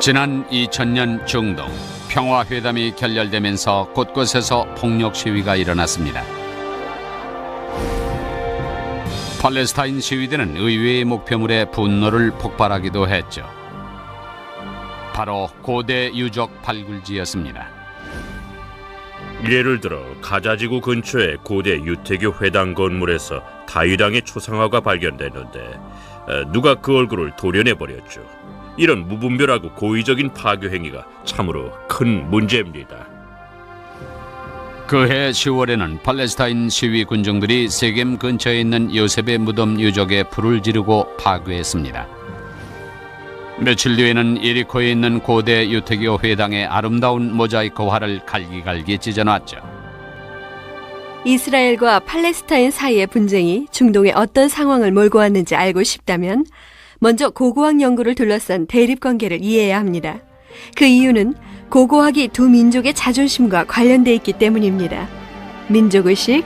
지난 2000년 중동 평화회담이 결렬되면서 곳곳에서 폭력 시위가 일어났습니다. 팔레스타인 시위대는 의회의 목표물에 분노를 폭발하기도 했죠. 바로 고대 유적 발굴지였습니다. 예를 들어 가자지구 근처의 고대 유태교 회당 건물에서 다윗왕의 초상화가 발견됐는데 누가 그 얼굴을 도려내버렸죠. 이런 무분별하고 고의적인 파괴 행위가 참으로 큰 문제입니다. 그해 10월에는 팔레스타인 시위 군중들이 세겜 근처에 있는 요셉의 무덤 유적에 불을 지르고 파괴했습니다. 며칠 뒤에는 예리코에 있는 고대 유태교 회당의 아름다운 모자이크화를 갈기갈기 찢어놨죠. 이스라엘과 팔레스타인 사이의 분쟁이 중동에 어떤 상황을 몰고 왔는지 알고 싶다면 먼저 고고학 연구를 둘러싼 대립관계를 이해해야 합니다. 그 이유는 고고학이 두 민족의 자존심과 관련돼 있기 때문입니다. 민족의식,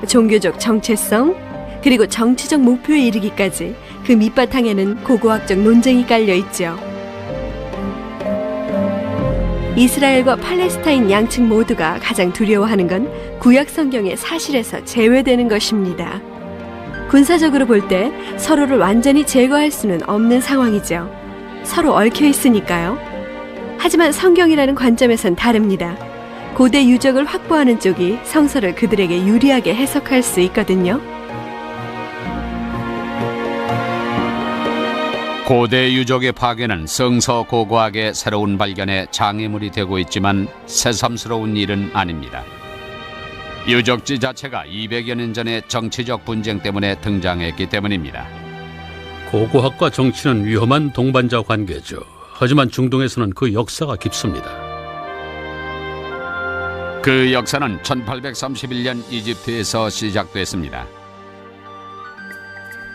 종교적 정체성, 그리고 정치적 목표에 이르기까지 그 밑바탕에는 고고학적 논쟁이 깔려 있죠. 이스라엘과 팔레스타인 양측 모두가 가장 두려워하는 건 구약 성경의 사실에서 제외되는 것입니다. 군사적으로 볼 때 서로를 완전히 제거할 수는 없는 상황이죠. 서로 얽혀 있으니까요. 하지만 성경이라는 관점에선 다릅니다. 고대 유적을 확보하는 쪽이 성서를 그들에게 유리하게 해석할 수 있거든요. 고대 유적의 파괴는 성서 고고학의 새로운 발견에 장애물이 되고 있지만 새삼스러운 일은 아닙니다. 유적지 자체가 200여 년 전의 정치적 분쟁 때문에 등장했기 때문입니다. 고고학과 정치는 위험한 동반자 관계죠. 하지만 중동에서는 그 역사가 깊습니다. 그 역사는 1831년 이집트에서 시작됐습니다.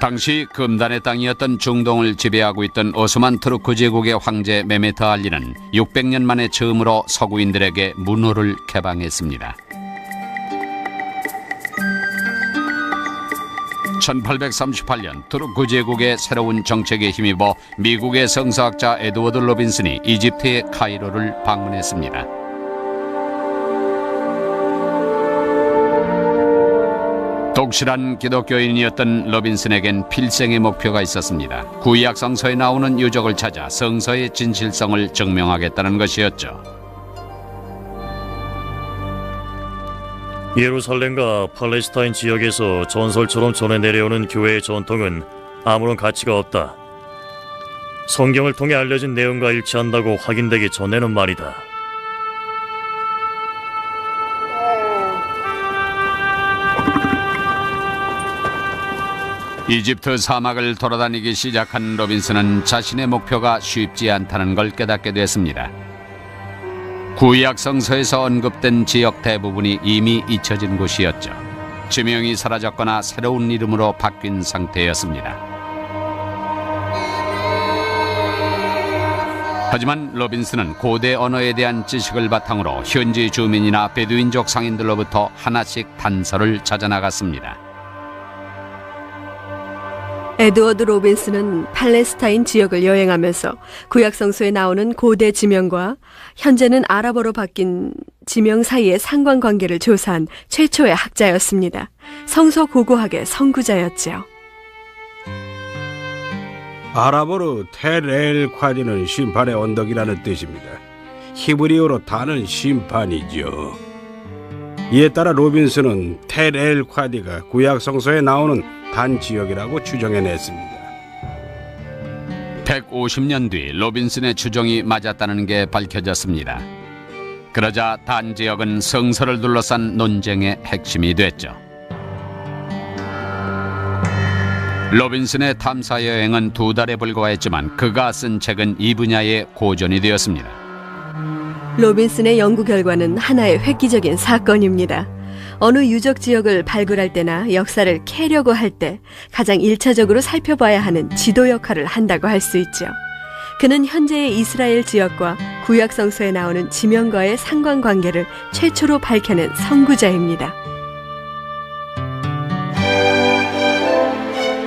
당시 금단의 땅이었던 중동을 지배하고 있던 오스만 투르크 제국의 황제 메메트 알리는 600년 만에 처음으로 서구인들에게 문호를 개방했습니다. 1838년 투르크 제국의 새로운 정책에 힘입어 미국의 성서학자 에드워드 로빈슨이 이집트의 카이로를 방문했습니다. 독실한 기독교인이었던 로빈슨에겐 필생의 목표가 있었습니다. 구약 성서에 나오는 유적을 찾아 성서의 진실성을 증명하겠다는 것이었죠. 예루살렘과 팔레스타인 지역에서 전설처럼 전해 내려오는 교회의 전통은 아무런 가치가 없다. 성경을 통해 알려진 내용과 일치한다고 확인되기 전에는 말이다. 이집트 사막을 돌아다니기 시작한 로빈슨은 자신의 목표가 쉽지 않다는 걸 깨닫게 됐습니다. 구약 성서에서 언급된 지역 대부분이 이미 잊혀진 곳이었죠. 지명이 사라졌거나 새로운 이름으로 바뀐 상태였습니다. 하지만 로빈슨은 고대 언어에 대한 지식을 바탕으로 현지 주민이나 베두인족 상인들로부터 하나씩 단서를 찾아나갔습니다. 에드워드 로빈슨은 팔레스타인 지역을 여행하면서 구약 성서에 나오는 고대 지명과 현재는 아랍어로 바뀐 지명 사이의 상관관계를 조사한 최초의 학자였습니다. 성서 고고학의 선구자였죠. 아랍어로 텔 콰디는 심판의 언덕이라는 뜻입니다. 히브리어로 단은 심판이죠. 이에 따라 로빈슨은 텔 콰디가 구약 성서에 나오는 단 지역이라고 추정해냈습니다. 150년 뒤 로빈슨의 추정이 맞았다는 게 밝혀졌습니다. 그러자 단 지역은 성서를 둘러싼 논쟁의 핵심이 됐죠. 로빈슨의 탐사 여행은 2달에 불과했지만 그가 쓴 책은 이 분야의 고전이 되었습니다. 로빈슨의 연구 결과는 하나의 획기적인 사건입니다. 어느 유적 지역을 발굴할 때나 역사를 캐려고 할 때 가장 1차적으로 살펴봐야 하는 지도 역할을 한다고 할 수 있죠. 그는 현재의 이스라엘 지역과 구약 성서에 나오는 지명과의 상관관계를 최초로 밝혀낸 선구자입니다.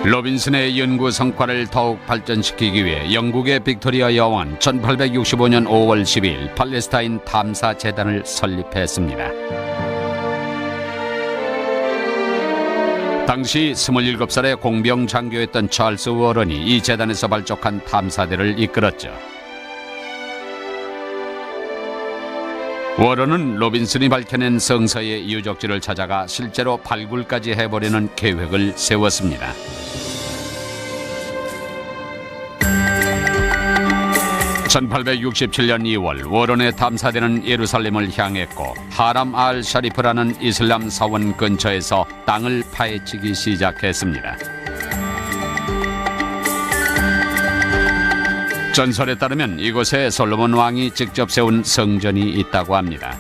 로빈슨의 연구 성과를 더욱 발전시키기 위해 영국의 빅토리아 여왕은 1865년 5월 12일 팔레스타인 탐사 재단을 설립했습니다. 당시 27살의 공병 장교였던 찰스 워런이 이 재단에서 발족한 탐사대를 이끌었죠. 워런은 로빈슨이 밝혀낸 성서의 유적지를 찾아가 실제로 발굴까지 해보려는 계획을 세웠습니다. (1867년 2월) 워런의 탐사대는 예루살렘을 향했고 하람 알 샤리프라는 이슬람 사원 근처에서 땅을 파헤치기 시작했습니다. 전설에 따르면 이곳에 솔로몬 왕이 직접 세운 성전이 있다고 합니다.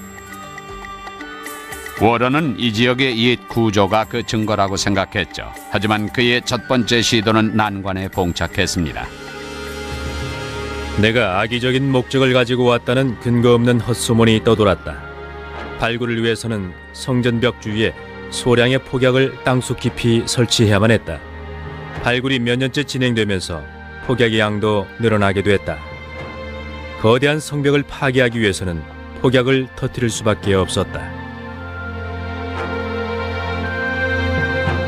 워런은 이 지역의 옛 구조가 그 증거라고 생각했죠. 하지만 그의 첫 번째 시도는 난관에 봉착했습니다. 내가 악의적인 목적을 가지고 왔다는 근거 없는 헛소문이 떠돌았다. 발굴을 위해서는 성전벽 주위에 소량의 폭약을 땅속 깊이 설치해야만 했다. 발굴이 몇 년째 진행되면서 폭약의 양도 늘어나게 됐다. 거대한 성벽을 파괴하기 위해서는 폭약을 터뜨릴 수밖에 없었다.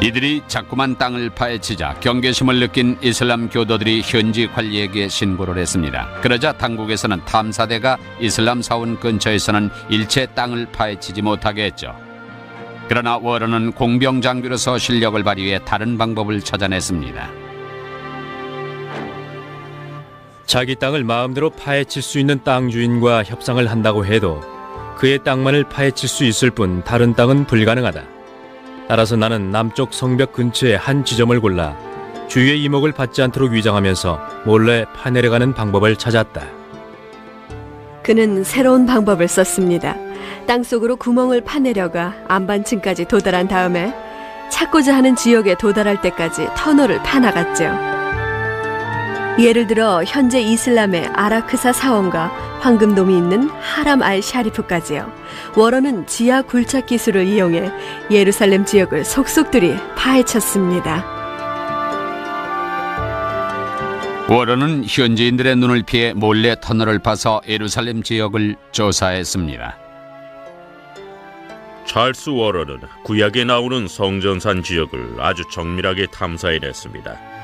이들이 자꾸만 땅을 파헤치자 경계심을 느낀 이슬람 교도들이 현지 관리에게 신고를 했습니다. 그러자 당국에서는 탐사대가 이슬람 사원 근처에서는 일체 땅을 파헤치지 못하게 했죠. 그러나 워런은 공병 장교로서 실력을 발휘해 다른 방법을 찾아냈습니다. 자기 땅을 마음대로 파헤칠 수 있는 땅 주인과 협상을 한다고 해도 그의 땅만을 파헤칠 수 있을 뿐 다른 땅은 불가능하다. 따라서 나는 남쪽 성벽 근처의 한 지점을 골라 주위의 이목을 받지 않도록 위장하면서 몰래 파내려가는 방법을 찾았다. 그는 새로운 방법을 썼습니다. 땅속으로 구멍을 파내려가 안반층까지 도달한 다음에 찾고자 하는 지역에 도달할 때까지 터널을 파나갔죠. 예를 들어 현재 이슬람의 아라크사 사원과 황금돔이 있는 하람 알 샤리프까지요. 워런은 지하 굴착 기술을 이용해 예루살렘 지역을 속속들이 파헤쳤습니다. 워런은 현지인들의 눈을 피해 몰래 터널을 파서 예루살렘 지역을 조사했습니다. 찰스 워런은 구약에 나오는 성전산 지역을 아주 정밀하게 탐사해냈습니다.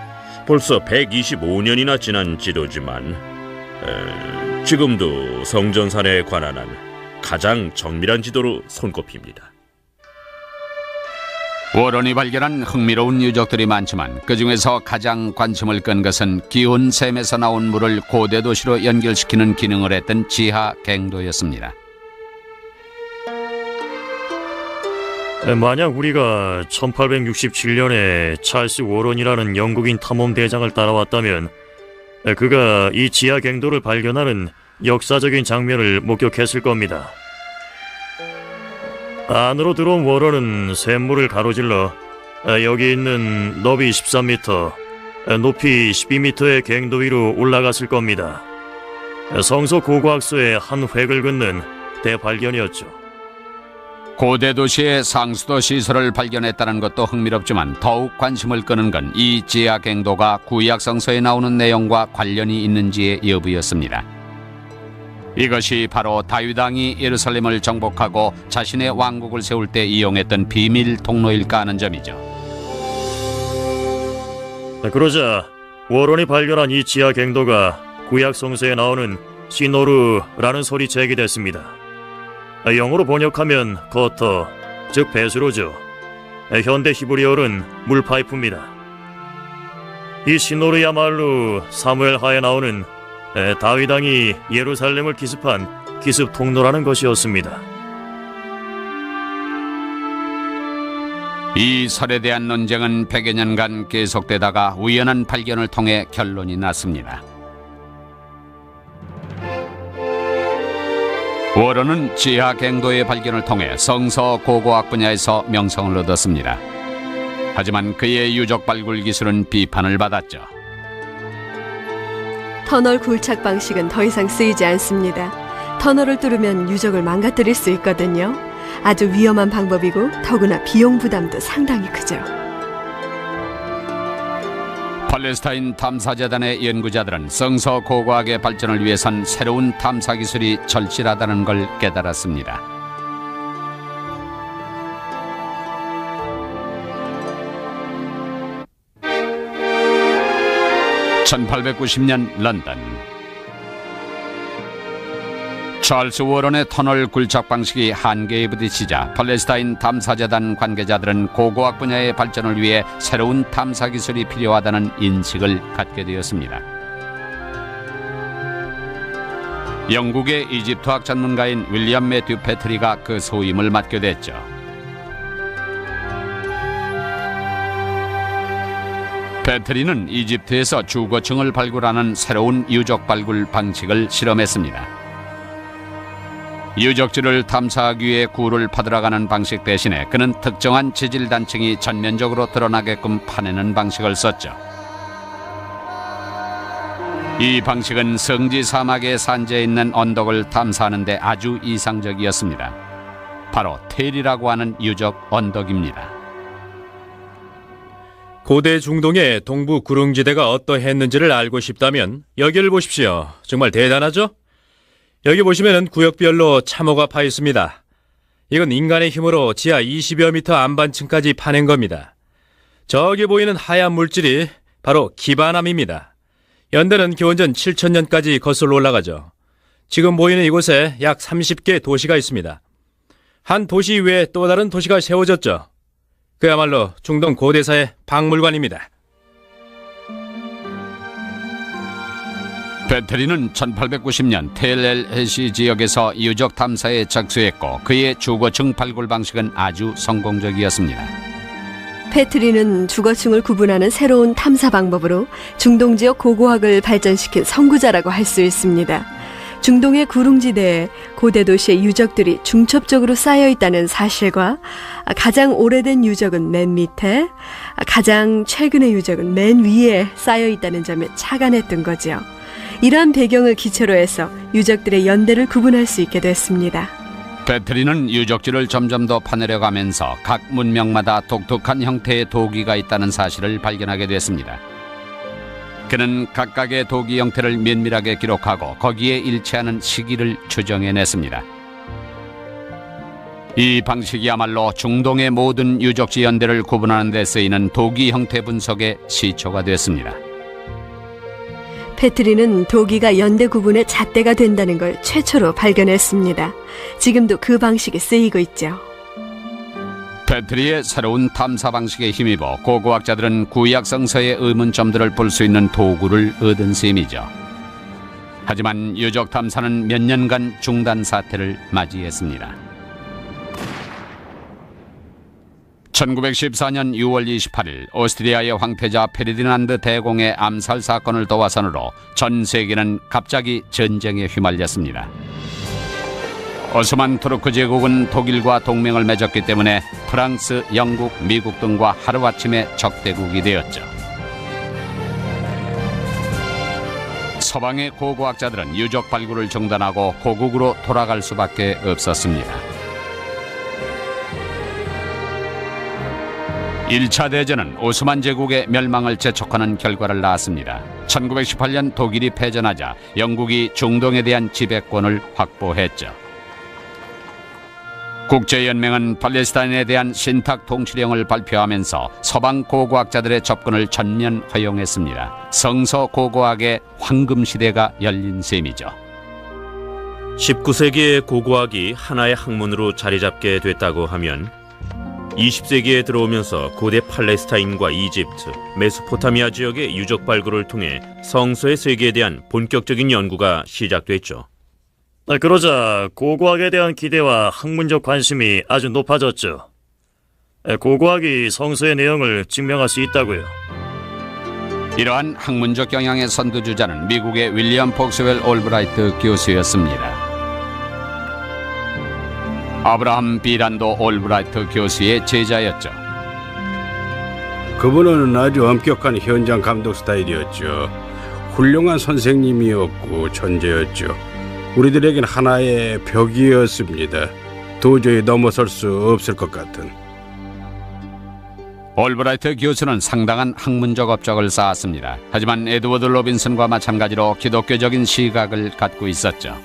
벌써 125년이나 지난 지도지만 지금도 성전산에 관한 한 가장 정밀한 지도로 손꼽힙니다. 워런이 발견한 흥미로운 유적들이 많지만 그중에서 가장 관심을 끈 것은 기온샘에서 나온 물을 고대 도시로 연결시키는 기능을 했던 지하 갱도였습니다. 만약 우리가 1867년에 찰스 워런이라는 영국인 탐험 대장을 따라왔다면 그가 이 지하 갱도를 발견하는 역사적인 장면을 목격했을 겁니다. 안으로 들어온 워런은 샘물을 가로질러 여기 있는 너비 13m, 높이 12m의 갱도 위로 올라갔을 겁니다. 성서 고고학서의 한 획을 긋는 대발견이었죠. 고대 도시의 상수도 시설을 발견했다는 것도 흥미롭지만 더욱 관심을 끄는 건 이 지하 갱도가 구약 성서에 나오는 내용과 관련이 있는지의 여부였습니다. 이것이 바로 다윗 왕이 예루살렘을 정복하고 자신의 왕국을 세울 때 이용했던 비밀 통로일까 하는 점이죠. 그러자 워런이 발견한 이 지하 갱도가 구약 성서에 나오는 시노르라는 소리 제기됐습니다. 영어로 번역하면 거터, 즉 배수로죠. 현대 히브리어는 물파이프입니다. 이 시노르야말로 사무엘하에 나오는 다윗 왕이 예루살렘을 기습한 기습 통로라는 것이었습니다. 이 설에 대한 논쟁은 100여 년간 계속되다가 우연한 발견을 통해 결론이 났습니다. 워런은 지하 갱도의 발견을 통해 성서 고고학 분야에서 명성을 얻었습니다. 하지만 그의 유적 발굴 기술은 비판을 받았죠. 터널 굴착 방식은 더 이상 쓰이지 않습니다. 터널을 뚫으면 유적을 망가뜨릴 수 있거든요. 아주 위험한 방법이고 더구나 비용 부담도 상당히 크죠. 팔레스타인 탐사재단의 연구자들은 성서 고고학의 발전을 위해선 새로운 탐사 기술이 절실하다는 걸 깨달았습니다. (1890년) 런던. 찰스 워런의 터널 굴착 방식이 한계에 부딪히자 팔레스타인 탐사재단 관계자들은 고고학 분야의 발전을 위해 새로운 탐사 기술이 필요하다는 인식을 갖게 되었습니다. 영국의 이집트학 전문가인 윌리엄 매튜 패트리가 그 소임을 맡게 됐죠. 패트리는 이집트에서 주거층을 발굴하는 새로운 유적 발굴 방식을 실험했습니다. 유적지를 탐사하기 위해 굴을 파들어가는 방식 대신에 그는 특정한 지질 단층이 전면적으로 드러나게끔 파내는 방식을 썼죠. 이 방식은 성지 사막의 산지에 있는 언덕을 탐사하는 데 아주 이상적이었습니다. 바로 텔이라고 하는 유적 언덕입니다. 고대 중동의 동부 구릉지대가 어떠했는지를 알고 싶다면 여기를 보십시오. 정말 대단하죠? 여기 보시면 구역별로 참호가 파 있습니다. 이건 인간의 힘으로 지하 20여 미터 안반층까지 파낸 겁니다. 저기 보이는 하얀 물질이 바로 기반암입니다. 연대는 기원전 7000년까지 거슬러 올라가죠. 지금 보이는 이곳에 약 30개 도시가 있습니다. 한 도시 위에 또 다른 도시가 세워졌죠. 그야말로 중동 고대사의 박물관입니다. 배터리는 1890년 텔-엘-해시 지역에서 유적 탐사에 착수했고 그의 주거층 발굴 방식은 아주 성공적이었습니다. 패트리는 주거층을 구분하는 새로운 탐사 방법으로 중동 지역 고고학을 발전시킨 선구자라고 할 수 있습니다. 중동의 구릉지대에 고대 도시의 유적들이 중첩적으로 쌓여 있다는 사실과 가장 오래된 유적은 맨 밑에, 가장 최근의 유적은 맨 위에 쌓여 있다는 점에 착안했던 거죠. 이러한 배경을 기초로 해서 유적들의 연대를 구분할 수 있게 됐습니다. 배터리는 유적지를 점점 더 파내려가면서 각 문명마다 독특한 형태의 도기가 있다는 사실을 발견하게 됐습니다. 그는 각각의 도기 형태를 면밀하게 기록하고 거기에 일치하는 시기를 추정해냈습니다. 이 방식이야말로 중동의 모든 유적지 연대를 구분하는 데 쓰이는 도기 형태 분석의 시초가 됐습니다. 패트리는 도기가 연대 구분의 잣대가 된다는 걸 최초로 발견했습니다. 지금도 그 방식이 쓰이고 있죠. 패트리의 새로운 탐사 방식에 힘입어 고고학자들은 구약 성서의 의문점들을 볼 수 있는 도구를 얻은 셈이죠. 하지만 유적 탐사는 몇 년간 중단 사태를 맞이했습니다. 1914년 6월 28일 오스트리아의 황태자 페르디난드 대공의 암살 사건을 도화선으로 전 세계는 갑자기 전쟁에 휘말렸습니다. 오스만 투르크 제국은 독일과 동맹을 맺었기 때문에 프랑스, 영국, 미국 등과 하루아침에 적대국이 되었죠. 서방의 고고학자들은 유적 발굴을 중단하고 고국으로 돌아갈 수밖에 없었습니다. 1차 대전은 오스만 제국의 멸망을 재촉하는 결과를 낳았습니다. 1918년 독일이 패전하자 영국이 중동에 대한 지배권을 확보했죠. 국제연맹은 팔레스타인에 대한 신탁 통치령을 발표하면서 서방 고고학자들의 접근을 전면 허용했습니다. 성서 고고학의 황금시대가 열린 셈이죠. 19세기의 고고학이 하나의 학문으로 자리 잡게 됐다고 하면 20세기에 들어오면서 고대 팔레스타인과 이집트, 메소포타미아 지역의 유적 발굴을 통해 성서의 세계에 대한 본격적인 연구가 시작됐죠. 그러자 고고학에 대한 기대와 학문적 관심이 아주 높아졌죠. 고고학이 성서의 내용을 증명할 수 있다고요. 이러한 학문적 경향의 선두주자는 미국의 윌리엄 폭스웰 올브라이트 교수였습니다. 아브라함 비란도 올브라이트 교수의 제자였죠. 그분은 아주 엄격한 현장 감독 스타일이었죠. 훌륭한 선생님이었고 천재였죠. 우리들에겐 하나의 벽이었습니다. 도저히 넘어설 수 없을 것 같은. 올브라이트 교수는 상당한 학문적 업적을 쌓았습니다. 하지만 에드워드 로빈슨과 마찬가지로 기독교적인 시각을 갖고 있었죠.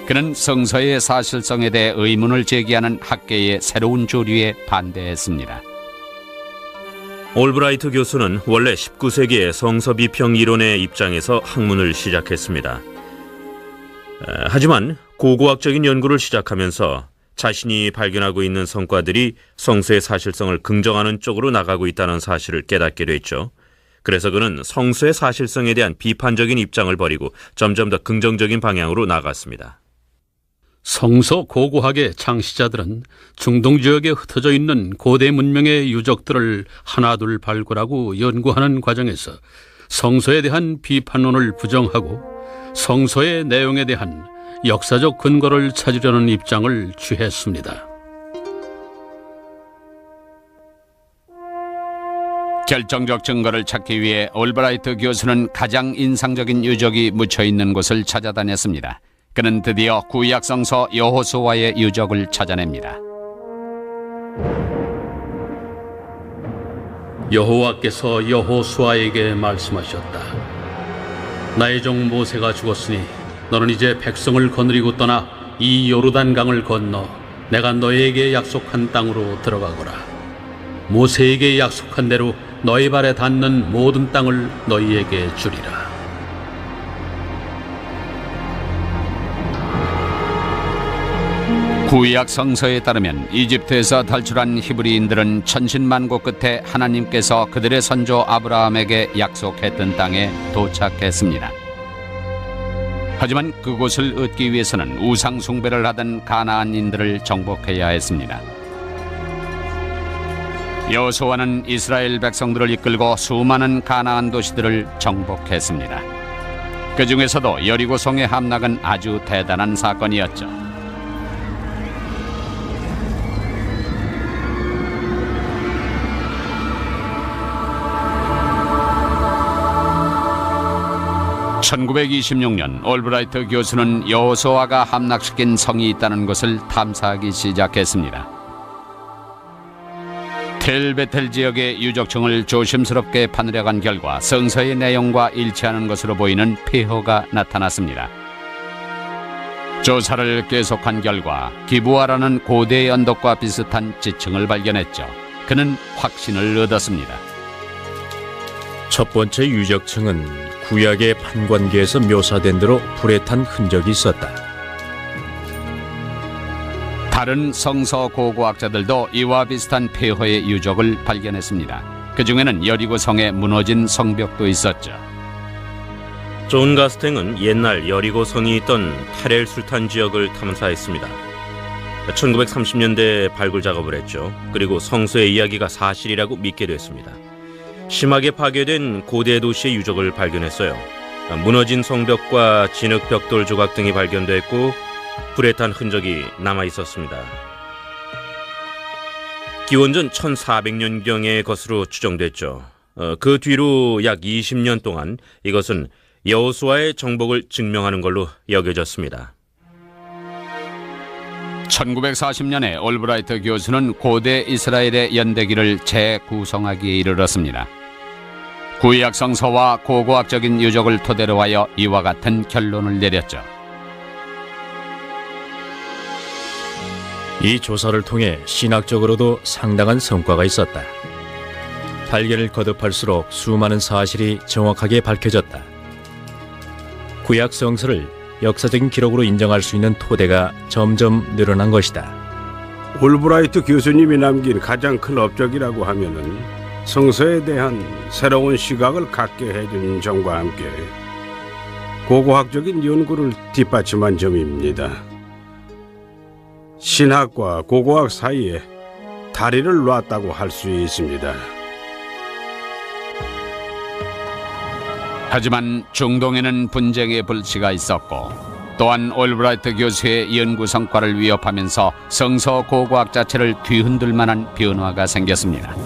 그는 성서의 사실성에 대해 의문을 제기하는 학계의 새로운 조류에 반대했습니다. 올브라이트 교수는 원래 19세기의 성서 비평 이론의 입장에서 학문을 시작했습니다. 하지만 고고학적인 연구를 시작하면서 자신이 발견하고 있는 성과들이 성서의 사실성을 긍정하는 쪽으로 나가고 있다는 사실을 깨닫게 됐죠. 그래서 그는 성서의 사실성에 대한 비판적인 입장을 버리고 점점 더 긍정적인 방향으로 나갔습니다. 성서 고고학의 창시자들은 중동 지역에 흩어져 있는 고대 문명의 유적들을 하나둘 발굴하고 연구하는 과정에서 성서에 대한 비판론을 부정하고 성서의 내용에 대한 역사적 근거를 찾으려는 입장을 취했습니다. 결정적 증거를 찾기 위해 올브라이트 교수는 가장 인상적인 유적이 묻혀 있는 곳을 찾아다녔습니다. 그는 드디어 구약 성서 여호수아의 유적을 찾아냅니다. 여호와께서 여호수아에게 말씀하셨다. 나의 종 모세가 죽었으니 너는 이제 백성을 거느리고 떠나 이 요르단강을 건너 내가 너에게 약속한 땅으로 들어가거라. 모세에게 약속한 대로 너희 발에 닿는 모든 땅을 너희에게 주리라. 구약 성서에 따르면 이집트에서 탈출한 히브리인들은 천신만고 끝에 하나님께서 그들의 선조 아브라함에게 약속했던 땅에 도착했습니다. 하지만 그곳을 얻기 위해서는 우상 숭배를 하던 가나안인들을 정복해야 했습니다. 여호수아는 이스라엘 백성들을 이끌고 수많은 가나안 도시들을 정복했습니다. 그 중에서도 여리고성의 함락은 아주 대단한 사건이었죠. (1926년) 올브라이트 교수는 여호수아가 함락시킨 성이 있다는 것을 탐사하기 시작했습니다. 텔베텔 지역의 유적층을 조심스럽게 파내려간 결과 성서의 내용과 일치하는 것으로 보이는 폐허가 나타났습니다. 조사를 계속한 결과 기부아라는 고대 언덕과 비슷한 지층을 발견했죠. 그는 확신을 얻었습니다. 첫 번째 유적층은 구약의 판관계에서 묘사된 대로 불에 탄 흔적이 있었다. 다른 성서 고고학자들도 이와 비슷한 폐허의 유적을 발견했습니다. 그 중에는 여리고성의 무너진 성벽도 있었죠. 존 가스탱은 옛날 여리고성이 있던 타렐 술탄 지역을 탐사했습니다. 1930년대에 발굴 작업을 했죠. 그리고 성서의 이야기가 사실이라고 믿게 됐습니다. 심하게 파괴된 고대 도시의 유적을 발견했어요. 무너진 성벽과 진흙 벽돌 조각 등이 발견됐고 불에 탄 흔적이 남아 있었습니다. 기원전 1400년경의 것으로 추정됐죠. 그 뒤로 약 20년 동안 이것은 여호수아의 정복을 증명하는 걸로 여겨졌습니다. 1940년에 올브라이트 교수는 고대 이스라엘의 연대기를 재구성하기에 이르렀습니다. 구약 성서와 고고학적인 유적을 토대로 하여 이와 같은 결론을 내렸죠. 이 조사를 통해 신학적으로도 상당한 성과가 있었다. 발견을 거듭할수록 수많은 사실이 정확하게 밝혀졌다. 구약 성서를 역사적인 기록으로 인정할 수 있는 토대가 점점 늘어난 것이다. 올브라이트 교수님이 남긴 가장 큰 업적이라고 하면은 성서에 대한 새로운 시각을 갖게 해준 점과 함께 고고학적인 연구를 뒷받침한 점입니다. 신학과 고고학 사이에 다리를 놨다고 할 수 있습니다. 하지만 중동에는 분쟁의 불씨가 있었고 또한 올브라이트 교수의 연구 성과를 위협하면서 성서 고고학 자체를 뒤흔들 만한 변화가 생겼습니다.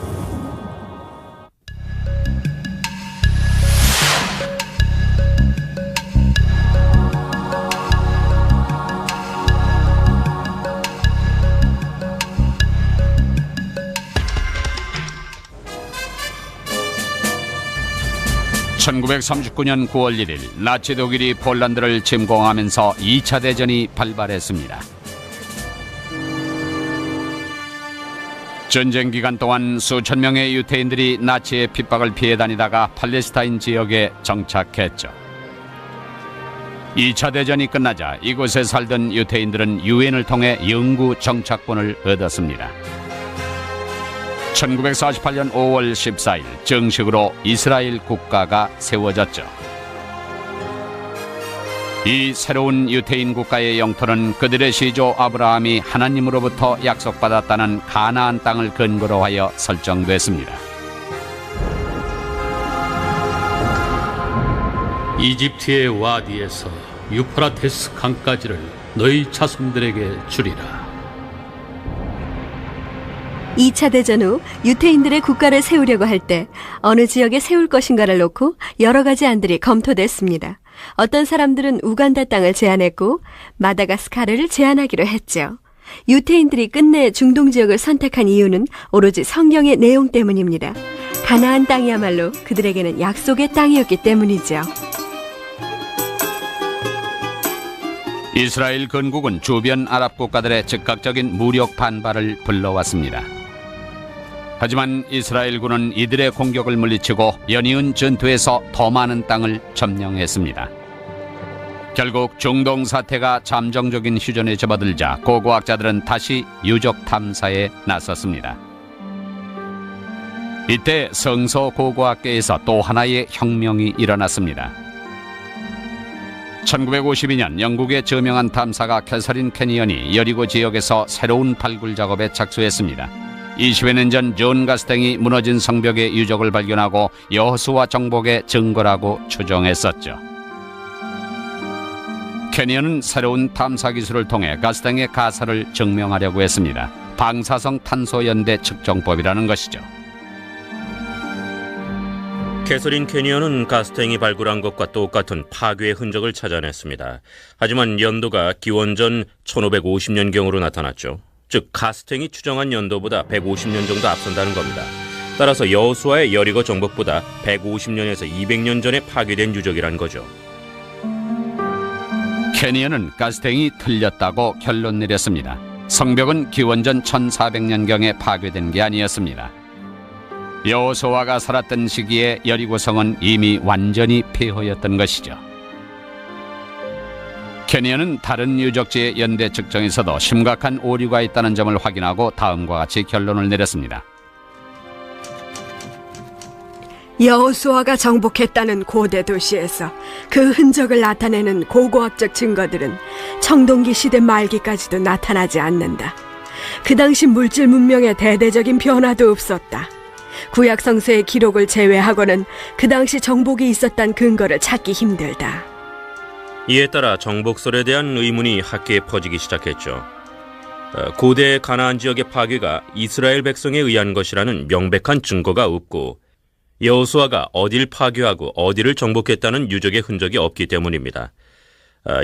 1939년 9월 1일 나치 독일이 폴란드를 침공하면서 2차 대전이 발발했습니다. 전쟁 기간 동안 수천 명의 유태인들이 나치의 핍박을 피해 다니다가 팔레스타인 지역에 정착했죠. 2차 대전이 끝나자 이곳에 살던 유태인들은 유엔을 통해 영구 정착권을 얻었습니다. 1948년 5월 14일 정식으로 이스라엘 국가가 세워졌죠. 이 새로운 유태인 국가의 영토는 그들의 시조 아브라함이 하나님으로부터 약속받았다는 가나안 땅을 근거로 하여 설정됐습니다. 이집트의 와디에서 유프라테스 강까지를 너희 자손들에게 주리라. 2차 대전 후 유태인들의 국가를 세우려고 할 때 어느 지역에 세울 것인가를 놓고 여러 가지 안들이 검토됐습니다. 어떤 사람들은 우간다 땅을 제안했고 마다가스카르를 제안하기로 했죠. 유태인들이 끝내 중동 지역을 선택한 이유는 오로지 성경의 내용 때문입니다. 가나안 땅이야말로 그들에게는 약속의 땅이었기 때문이죠. 이스라엘 건국은 주변 아랍 국가들의 즉각적인 무력 반발을 불러왔습니다. 하지만 이스라엘군은 이들의 공격을 물리치고 연이은 전투에서 더 많은 땅을 점령했습니다. 결국 중동 사태가 잠정적인 휴전에 접어들자 고고학자들은 다시 유적 탐사에 나섰습니다. 이때 성서 고고학계에서 또 하나의 혁명이 일어났습니다. 1952년 영국의 저명한 탐사가 캐서린 캐니언이 여리고 지역에서 새로운 발굴 작업에 착수했습니다. 20여 년 전 존 가스탱이 무너진 성벽의 유적을 발견하고 여호수아 정복의 증거라고 추정했었죠. 캐니언은 새로운 탐사 기술을 통해 가스탱의 가설을 증명하려고 했습니다. 방사성 탄소 연대 측정법이라는 것이죠. 캐서린 캐니언은 가스탱이 발굴한 것과 똑같은 파괴의 흔적을 찾아냈습니다. 하지만 연도가 기원전 1550년경으로 나타났죠. 즉 가스탱이 추정한 연도보다 150년 정도 앞선다는 겁니다. 따라서 여호수아의 여리고 정복보다 150년에서 200년 전에 파괴된 유적이란 거죠. 캐니언은 가스탱이 틀렸다고 결론 내렸습니다. 성벽은 기원전 1400년경에 파괴된 게 아니었습니다. 여호수아가 살았던 시기에 여리고성은 이미 완전히 폐허였던 것이죠. 캐니언은 다른 유적지의 연대 측정에서도 심각한 오류가 있다는 점을 확인하고 다음과 같이 결론을 내렸습니다. 여호수아가 정복했다는 고대 도시에서 그 흔적을 나타내는 고고학적 증거들은 청동기 시대 말기까지도 나타나지 않는다. 그 당시 물질 문명에 대대적인 변화도 없었다. 구약 성서의 기록을 제외하고는 그 당시 정복이 있었던 근거를 찾기 힘들다. 이에 따라 정복설에 대한 의문이 학계에 퍼지기 시작했죠. 고대 가나안 지역의 파괴가 이스라엘 백성에 의한 것이라는 명백한 증거가 없고 여호수아가 어딜 파괴하고 어디를 정복했다는 유적의 흔적이 없기 때문입니다.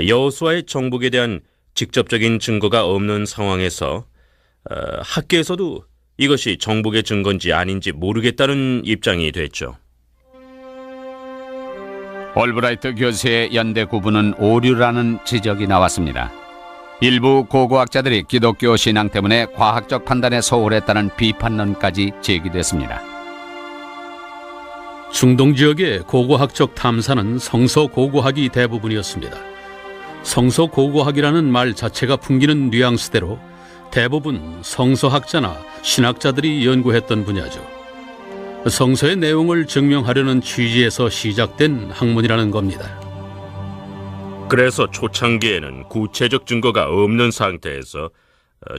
여호수아의 정복에 대한 직접적인 증거가 없는 상황에서 학계에서도 이것이 정복의 증거인지 아닌지 모르겠다는 입장이 됐죠. 올브라이트 교수의 연대 구분은 오류라는 지적이 나왔습니다. 일부 고고학자들이 기독교 신앙 때문에 과학적 판단에 소홀했다는 비판론까지 제기됐습니다. 중동 지역의 고고학적 탐사는 성서 고고학이 대부분이었습니다. 성서 고고학이라는 말 자체가 풍기는 뉘앙스대로 대부분 성서학자나 신학자들이 연구했던 분야죠. 성서의 내용을 증명하려는 취지에서 시작된 학문이라는 겁니다. 그래서 초창기에는 구체적 증거가 없는 상태에서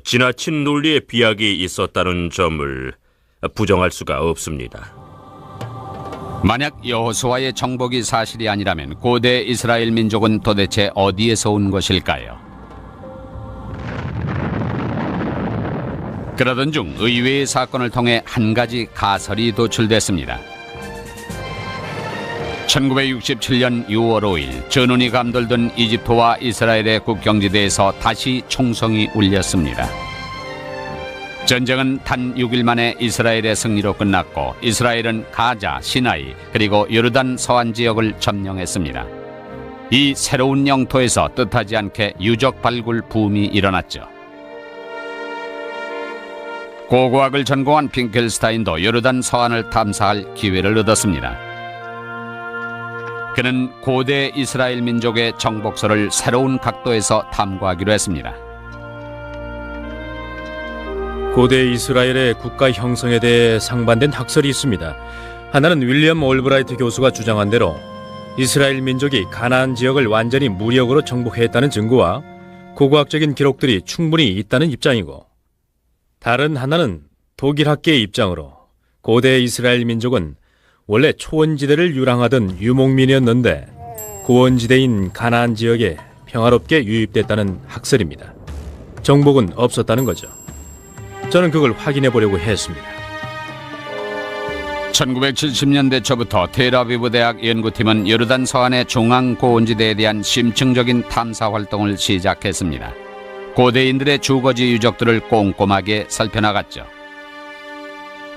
지나친 논리의 비약이 있었다는 점을 부정할 수가 없습니다. 만약 여호수아의 정복이 사실이 아니라면 고대 이스라엘 민족은 도대체 어디에서 온 것일까요? 그러던 중 의외의 사건을 통해 한 가지 가설이 도출됐습니다. 1967년 6월 5일 전운이 감돌던 이집트와 이스라엘의 국경지대에서 다시 총성이 울렸습니다. 전쟁은 단 6일 만에 이스라엘의 승리로 끝났고 이스라엘은 가자, 시나이 그리고 요르단 서안 지역을 점령했습니다. 이 새로운 영토에서 뜻하지 않게 유적 발굴 붐이 일어났죠. 고고학을 전공한 핑켈스타인도 요르단 서안을 탐사할 기회를 얻었습니다. 그는 고대 이스라엘 민족의 정복서를 새로운 각도에서 탐구하기로 했습니다. 고대 이스라엘의 국가 형성에 대해 상반된 학설이 있습니다. 하나는 윌리엄 올브라이트 교수가 주장한 대로 이스라엘 민족이 가나안 지역을 완전히 무력으로 정복했다는 증거와 고고학적인 기록들이 충분히 있다는 입장이고, 다른 하나는 독일학계의 입장으로 고대 이스라엘 민족은 원래 초원지대를 유랑하던 유목민이었는데 고원지대인 가나안 지역에 평화롭게 유입됐다는 학설입니다. 정복은 없었다는 거죠. 저는 그걸 확인해 보려고 했습니다. 1970년대 초부터 텔아비브 대학 연구팀은 요르단 서안의 중앙 고원지대에 대한 심층적인 탐사 활동을 시작했습니다. 고대인들의 주거지 유적들을 꼼꼼하게 살펴나갔죠.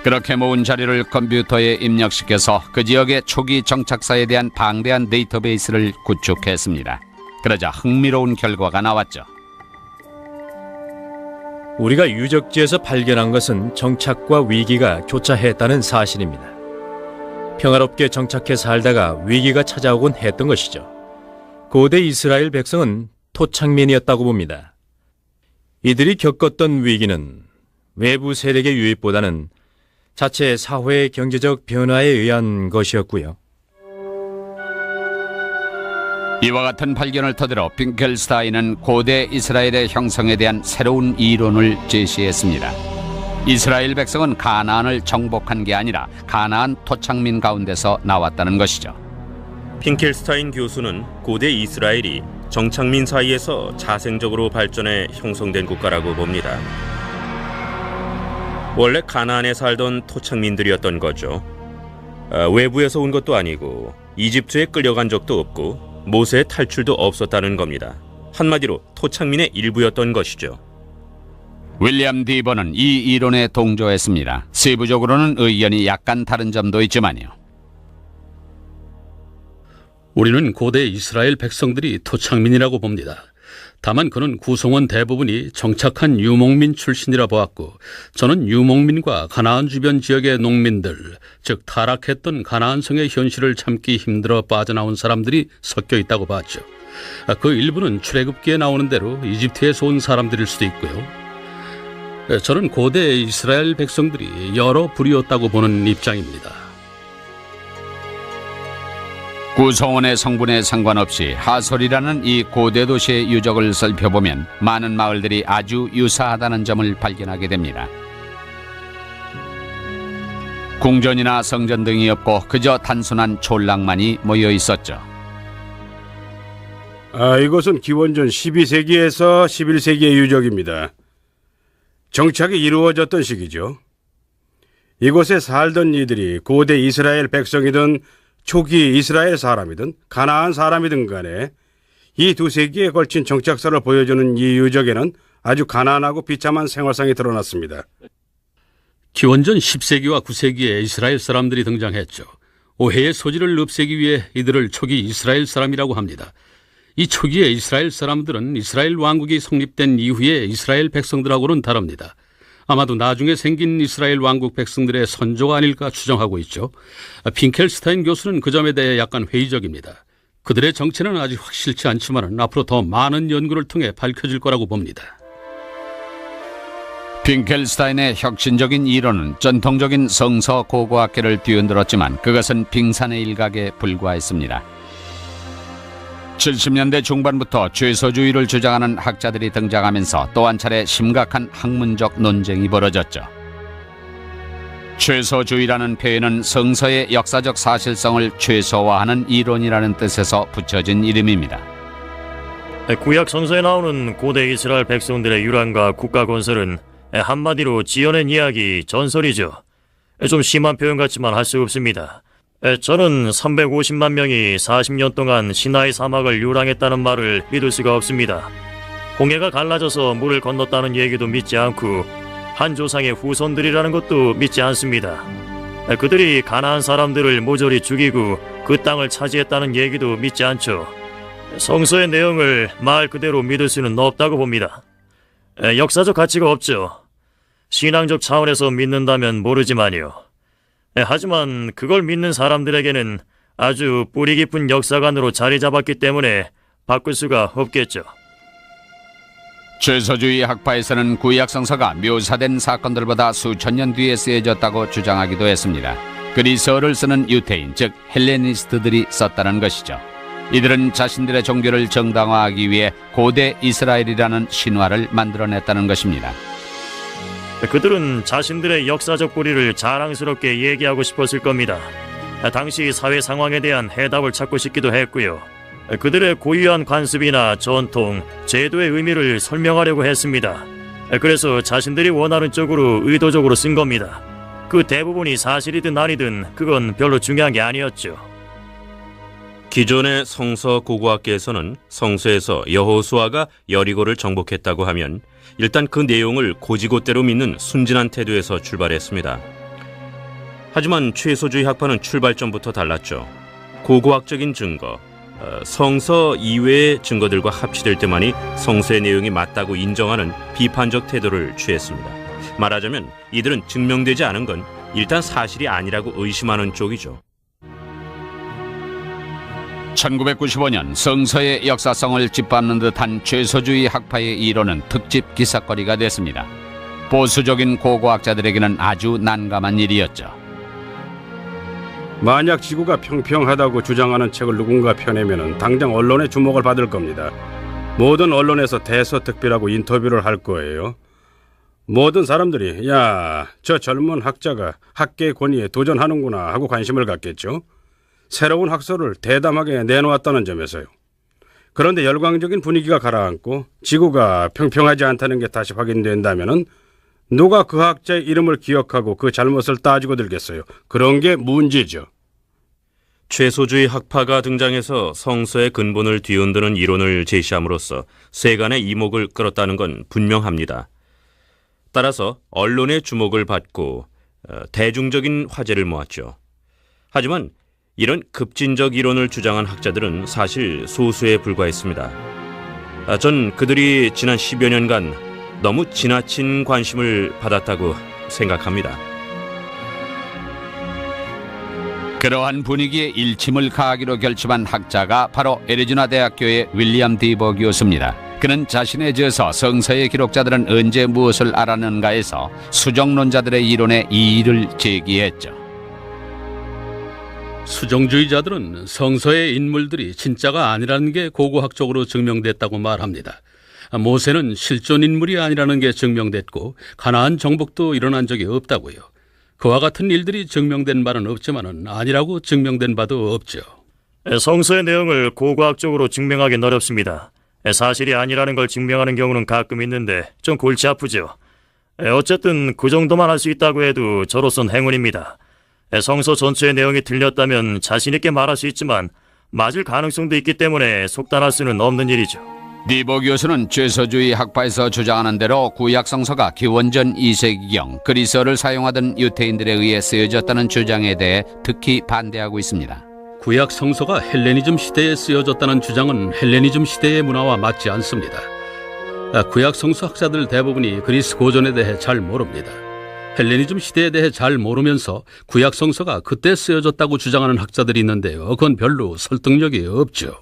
그렇게 모은 자료를 컴퓨터에 입력시켜서 그 지역의 초기 정착사에 대한 방대한 데이터베이스를 구축했습니다. 그러자 흥미로운 결과가 나왔죠. 우리가 유적지에서 발견한 것은 정착과 위기가 교차했다는 사실입니다. 평화롭게 정착해 살다가 위기가 찾아오곤 했던 것이죠. 고대 이스라엘 백성은 토착민이었다고 봅니다. 이들이 겪었던 위기는 외부 세력의 유입보다는 자체 사회의 경제적 변화에 의한 것이었고요. 이와 같은 발견을 토대로 핑켈스타인은 고대 이스라엘의 형성에 대한 새로운 이론을 제시했습니다. 이스라엘 백성은 가나안을 정복한 게 아니라 가나안 토착민 가운데서 나왔다는 것이죠. 핑켈스타인 교수는 고대 이스라엘이 정착민 사이에서 자생적으로 발전해 형성된 국가라고 봅니다. 원래 가나안에 살던 토착민들이었던 거죠. 외부에서 온 것도 아니고 이집트에 끌려간 적도 없고 모세의 탈출도 없었다는 겁니다. 한마디로 토착민의 일부였던 것이죠. 윌리엄 디버는 이 이론에 동조했습니다. 세부적으로는 의견이 약간 다른 점도 있지만요. 우리는 고대 이스라엘 백성들이 토착민이라고 봅니다. 다만 그는 구성원 대부분이 정착한 유목민 출신이라 보았고, 저는 유목민과 가나안 주변 지역의 농민들, 즉 타락했던 가나안 성의 현실을 참기 힘들어 빠져나온 사람들이 섞여 있다고 봤죠. 그 일부는 출애굽기에 나오는 대로 이집트에서 온 사람들일 수도 있고요. 저는 고대 이스라엘 백성들이 여러 부류였다고 보는 입장입니다. 구성원의 성분에 상관없이 하솔이라는 이 고대 도시의 유적을 살펴보면 많은 마을들이 아주 유사하다는 점을 발견하게 됩니다. 궁전이나 성전 등이 없고 그저 단순한 촌락만이 모여 있었죠. 이것은 기원전 12세기에서 11세기의 유적입니다. 정착이 이루어졌던 시기죠. 이곳에 살던 이들이 고대 이스라엘 백성이든 초기 이스라엘 사람이든 가나안 사람이든 간에 이 두 세기에 걸친 정착사를 보여주는 이 유적에는 아주 가난하고 비참한 생활상이 드러났습니다. 기원전 10세기와 9세기에 이스라엘 사람들이 등장했죠. 오해의 소지를 없애기 위해 이들을 초기 이스라엘 사람이라고 합니다. 이 초기의 이스라엘 사람들은 이스라엘 왕국이 성립된 이후에 이스라엘 백성들하고는 다릅니다. 아마도 나중에 생긴 이스라엘 왕국 백성들의 선조가 아닐까 추정하고 있죠. 핑켈스타인 교수는 그 점에 대해 약간 회의적입니다. 그들의 정체는 아직 확실치 않지만 앞으로 더 많은 연구를 통해 밝혀질 거라고 봅니다. 핑켈스타인의 혁신적인 이론은 전통적인 성서 고고학계를 뒤흔들었지만 그것은 빙산의 일각에 불과했습니다. 70년대 중반부터 죄서주의를 주장하는 학자들이 등장하면서 또 한 차례 심각한 학문적 논쟁이 벌어졌죠. 죄서주의라는 표현은 성서의 역사적 사실성을 최소화하는 이론이라는 뜻에서 붙여진 이름입니다. 구약 성서에 나오는 고대 이스라엘 백성들의 유랑과 국가 건설은 한마디로 지어낸 이야기, 전설이죠. 좀 심한 표현 같지만 할 수 없습니다. 저는 350만 명이 40년 동안 시나이 사막을 유랑했다는 말을 믿을 수가 없습니다. 홍해가 갈라져서 물을 건넜다는 얘기도 믿지 않고 한 조상의 후손들이라는 것도 믿지 않습니다. 그들이 가나안 사람들을 모조리 죽이고 그 땅을 차지했다는 얘기도 믿지 않죠. 성서의 내용을 말 그대로 믿을 수는 없다고 봅니다. 역사적 가치가 없죠. 신앙적 차원에서 믿는다면 모르지만요. 하지만 그걸 믿는 사람들에게는 아주 뿌리 깊은 역사관으로 자리 잡았기 때문에 바꿀 수가 없겠죠. 죄소주의 학파에서는 구약 성서가 묘사된 사건들보다 수천 년 뒤에 쓰여졌다고 주장하기도 했습니다. 그리스어를 쓰는 유태인, 즉 헬레니스트들이 썼다는 것이죠. 이들은 자신들의 종교를 정당화하기 위해 고대 이스라엘이라는 신화를 만들어냈다는 것입니다. 그들은 자신들의 역사적 뿌리를 자랑스럽게 얘기하고 싶었을 겁니다. 당시 사회 상황에 대한 해답을 찾고 싶기도 했고요. 그들의 고유한 관습이나 전통, 제도의 의미를 설명하려고 했습니다. 그래서 자신들이 원하는 쪽으로 의도적으로 쓴 겁니다. 그 대부분이 사실이든 아니든 그건 별로 중요한 게 아니었죠. 기존의 성서 고고학계에서는 성서에서 여호수아가 여리고를 정복했다고 하면 일단 그 내용을 고지고대로 믿는 순진한 태도에서 출발했습니다. 하지만 최소주의 학파는 출발점부터 달랐죠. 고고학적인 증거, 성서 이외의 증거들과 합치될 때만이 성서의 내용이 맞다고 인정하는 비판적 태도를 취했습니다. 말하자면 이들은 증명되지 않은 건 일단 사실이 아니라고 의심하는 쪽이죠. 1995년 성서의 역사성을 짓밟는 듯한 죄소주의 학파의 이론은 특집 기사거리가 됐습니다. 보수적인 고고학자들에게는 아주 난감한 일이었죠. 만약 지구가 평평하다고 주장하는 책을 누군가 펴내면 당장 언론의 주목을 받을 겁니다. 모든 언론에서 대서특필하고 인터뷰를 할 거예요. 모든 사람들이 야, 저 젊은 학자가 학계의 권위에 도전하는구나 하고 관심을 갖겠죠. 새로운 학설을 대담하게 내놓았다는 점에서요. 그런데 열광적인 분위기가 가라앉고 지구가 평평하지 않다는 게 다시 확인된다면은 누가 그 학자의 이름을 기억하고 그 잘못을 따지고 들겠어요. 그런 게 문제죠. 최소주의 학파가 등장해서 성서의 근본을 뒤흔드는 이론을 제시함으로써 세간의 이목을 끌었다는 건 분명합니다. 따라서 언론의 주목을 받고 대중적인 화제를 모았죠. 하지만 이런 급진적 이론을 주장한 학자들은 사실 소수에 불과했습니다. 전 그들이 지난 10여 년간 너무 지나친 관심을 받았다고 생각합니다. 그러한 분위기에 일침을 가하기로 결심한 학자가 바로 애리조나 대학교의 윌리엄 디버 교수입니다. 그는 자신의 저서 성서의 기록자들은 언제 무엇을 알았는가에서 수정론자들의 이론에 이의를 제기했죠. 수정주의자들은 성서의 인물들이 진짜가 아니라는 게 고고학적으로 증명됐다고 말합니다. 모세는 실존 인물이 아니라는 게 증명됐고 가나안 정복도 일어난 적이 없다고요. 그와 같은 일들이 증명된 바는 없지만은 아니라고 증명된 바도 없죠. 성서의 내용을 고고학적으로 증명하기는 어렵습니다. 사실이 아니라는 걸 증명하는 경우는 가끔 있는데 좀 골치 아프죠. 어쨌든 그 정도만 할 수 있다고 해도 저로선 행운입니다. 성서 전체의 내용이 틀렸다면 자신 있게 말할 수 있지만 맞을 가능성도 있기 때문에 속단할 수는 없는 일이죠. 디버 교수는 죄소주의 학파에서 주장하는 대로 구약 성서가 기원전 2세기경 그리스어를 사용하던 유태인들에 의해 쓰여졌다는 주장에 대해 특히 반대하고 있습니다. 구약 성서가 헬레니즘 시대에 쓰여졌다는 주장은 헬레니즘 시대의 문화와 맞지 않습니다. 구약 성서 학자들 대부분이 그리스 고전에 대해 잘 모릅니다. 헬레니즘 시대에 대해 잘 모르면서 구약 성서가 그때 쓰여졌다고 주장하는 학자들이 있는데요. 그건 별로 설득력이 없죠.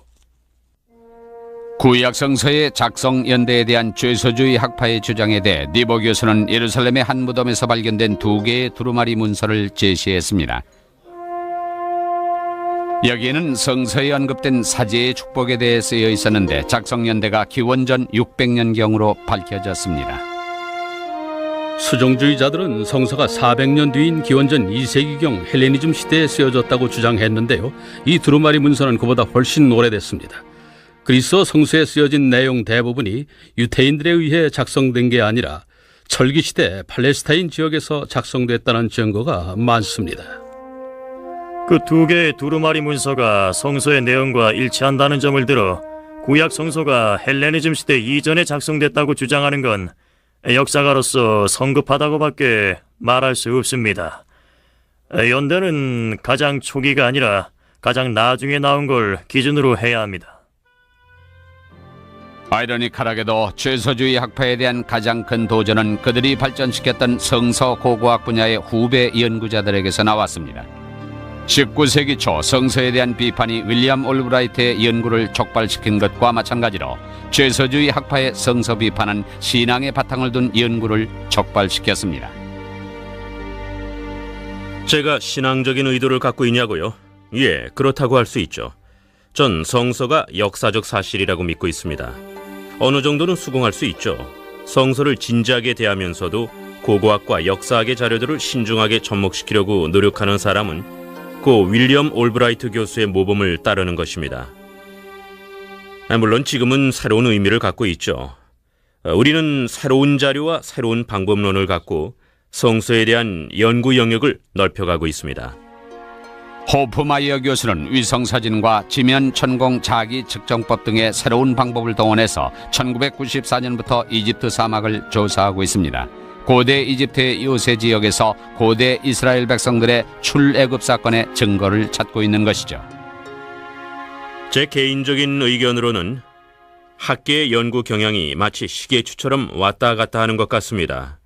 구약 성서의 작성 연대에 대한 죄소주의 학파의 주장에 대해 디버 교수는 예루살렘의 한 무덤에서 발견된 2개의 두루마리 문서를 제시했습니다. 여기에는 성서에 언급된 사제의 축복에 대해 쓰여 있었는데 작성 연대가 기원전 600년경으로 밝혀졌습니다. 수정주의자들은 성서가 400년 뒤인 기원전 2세기경 헬레니즘 시대에 쓰여졌다고 주장했는데요. 이 두루마리 문서는 그보다 훨씬 오래됐습니다. 그리스어 성서에 쓰여진 내용 대부분이 유태인들에 의해 작성된 게 아니라 철기시대 팔레스타인 지역에서 작성됐다는 증거가 많습니다. 그 2개의 두루마리 문서가 성서의 내용과 일치한다는 점을 들어 구약 성서가 헬레니즘 시대 이전에 작성됐다고 주장하는 건 역사가로서 성급하다고밖에 말할 수 없습니다. 연대는 가장 초기가 아니라 가장 나중에 나온 걸 기준으로 해야 합니다. 아이러니컬하게도 죄서주의 학파에 대한 가장 큰 도전은 그들이 발전시켰던 성서 고고학 분야의 후배 연구자들에게서 나왔습니다. 19세기 초 성서에 대한 비판이 윌리엄 올브라이트의 연구를 촉발시킨 것과 마찬가지로 죄서주의 학파의 성서 비판은 신앙의 바탕을 둔 연구를 촉발시켰습니다. 제가 신앙적인 의도를 갖고 있냐고요? 예, 그렇다고 할 수 있죠. 전 성서가 역사적 사실이라고 믿고 있습니다. 어느 정도는 수긍할 수 있죠. 성서를 진지하게 대하면서도 고고학과 역사학의 자료들을 신중하게 접목시키려고 노력하는 사람은 고 윌리엄 올브라이트 교수의 모범을 따르는 것입니다. 물론 지금은 새로운 의미를 갖고 있죠. 우리는 새로운 자료와 새로운 방법론을 갖고 성서에 대한 연구 영역을 넓혀가고 있습니다. 호프마이어 교수는 위성사진과 지면 천공 자기 측정법 등의 새로운 방법을 동원해서 1994년부터 이집트 사막을 조사하고 있습니다. 고대 이집트의 요새 지역에서 고대 이스라엘 백성들의 출애굽 사건의 증거를 찾고 있는 것이죠. 제 개인적인 의견으로는 학계의 연구 경향이 마치 시계추처럼 왔다 갔다 하는 것 같습니다.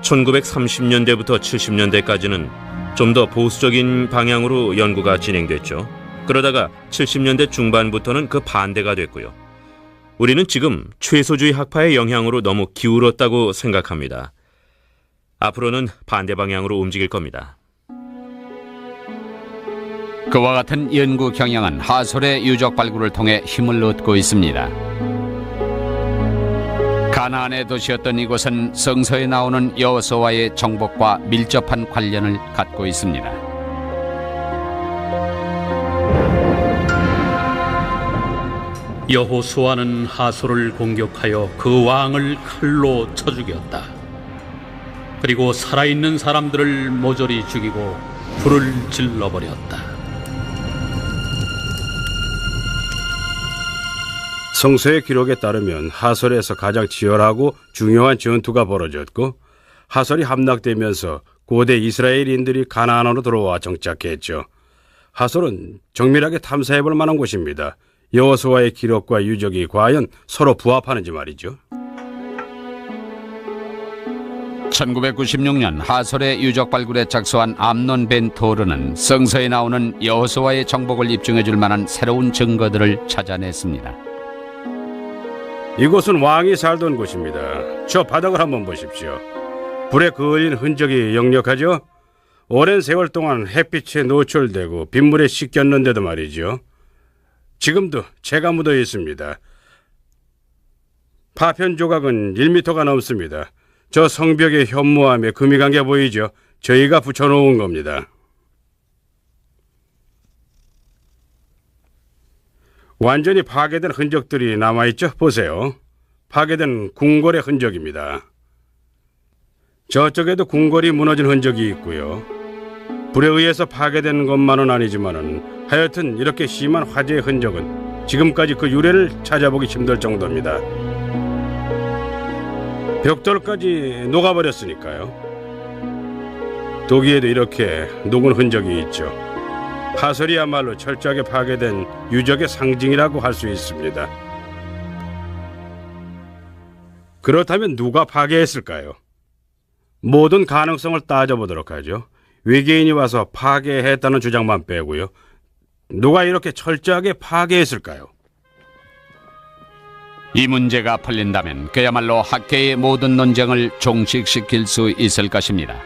1930년대부터 70년대까지는 좀 더 보수적인 방향으로 연구가 진행됐죠. 그러다가 70년대 중반부터는 그 반대가 됐고요. 우리는 지금 최소주의 학파의 영향으로 너무 기울었다고 생각합니다. 앞으로는 반대 방향으로 움직일 겁니다. 그와 같은 연구 경향은 하솔의 유적 발굴을 통해 힘을 얻고 있습니다. 가나안의 도시였던 이곳은 성서에 나오는 여호수아의 정복과 밀접한 관련을 갖고 있습니다. 여호수아는 하솔을 공격하여 그 왕을 칼로 쳐 죽였다. 그리고 살아있는 사람들을 모조리 죽이고 불을 질러버렸다. 성서의 기록에 따르면 하솔에서 가장 치열하고 중요한 전투가 벌어졌고 하솔이 함락되면서 고대 이스라엘인들이 가나안으로 들어와 정착했죠. 하솔은 정밀하게 탐사해볼 만한 곳입니다. 여호수아의 기록과 유적이 과연 서로 부합하는지 말이죠. 1996년 하솔의 유적 발굴에 착수한 암논 벤 토르는 성서에 나오는 여호수아의 정복을 입증해줄 만한 새로운 증거들을 찾아냈습니다. 이곳은 왕이 살던 곳입니다. 저 바닥을 한번 보십시오. 불에 그을린 흔적이 역력하죠? 오랜 세월 동안 햇빛에 노출되고 빗물에 씻겼는데도 말이죠. 지금도 재가 묻어 있습니다. 파편 조각은 1m가 넘습니다. 저 성벽의 현무암에 금이 간 게 보이죠? 저희가 붙여놓은 겁니다. 완전히 파괴된 흔적들이 남아있죠? 보세요. 파괴된 궁궐의 흔적입니다. 저쪽에도 궁궐이 무너진 흔적이 있고요. 불에 의해서 파괴된 것만은 아니지만은 하여튼 이렇게 심한 화재의 흔적은 지금까지 그 유래를 찾아보기 힘들 정도입니다. 벽돌까지 녹아버렸으니까요. 도기에도 이렇게 녹은 흔적이 있죠. 하솔이야말로 철저하게 파괴된 유적의 상징이라고 할 수 있습니다. 그렇다면 누가 파괴했을까요? 모든 가능성을 따져보도록 하죠. 외계인이 와서 파괴했다는 주장만 빼고요. 누가 이렇게 철저하게 파괴했을까요? 이 문제가 풀린다면 그야말로 학계의 모든 논쟁을 종식시킬 수 있을 것입니다.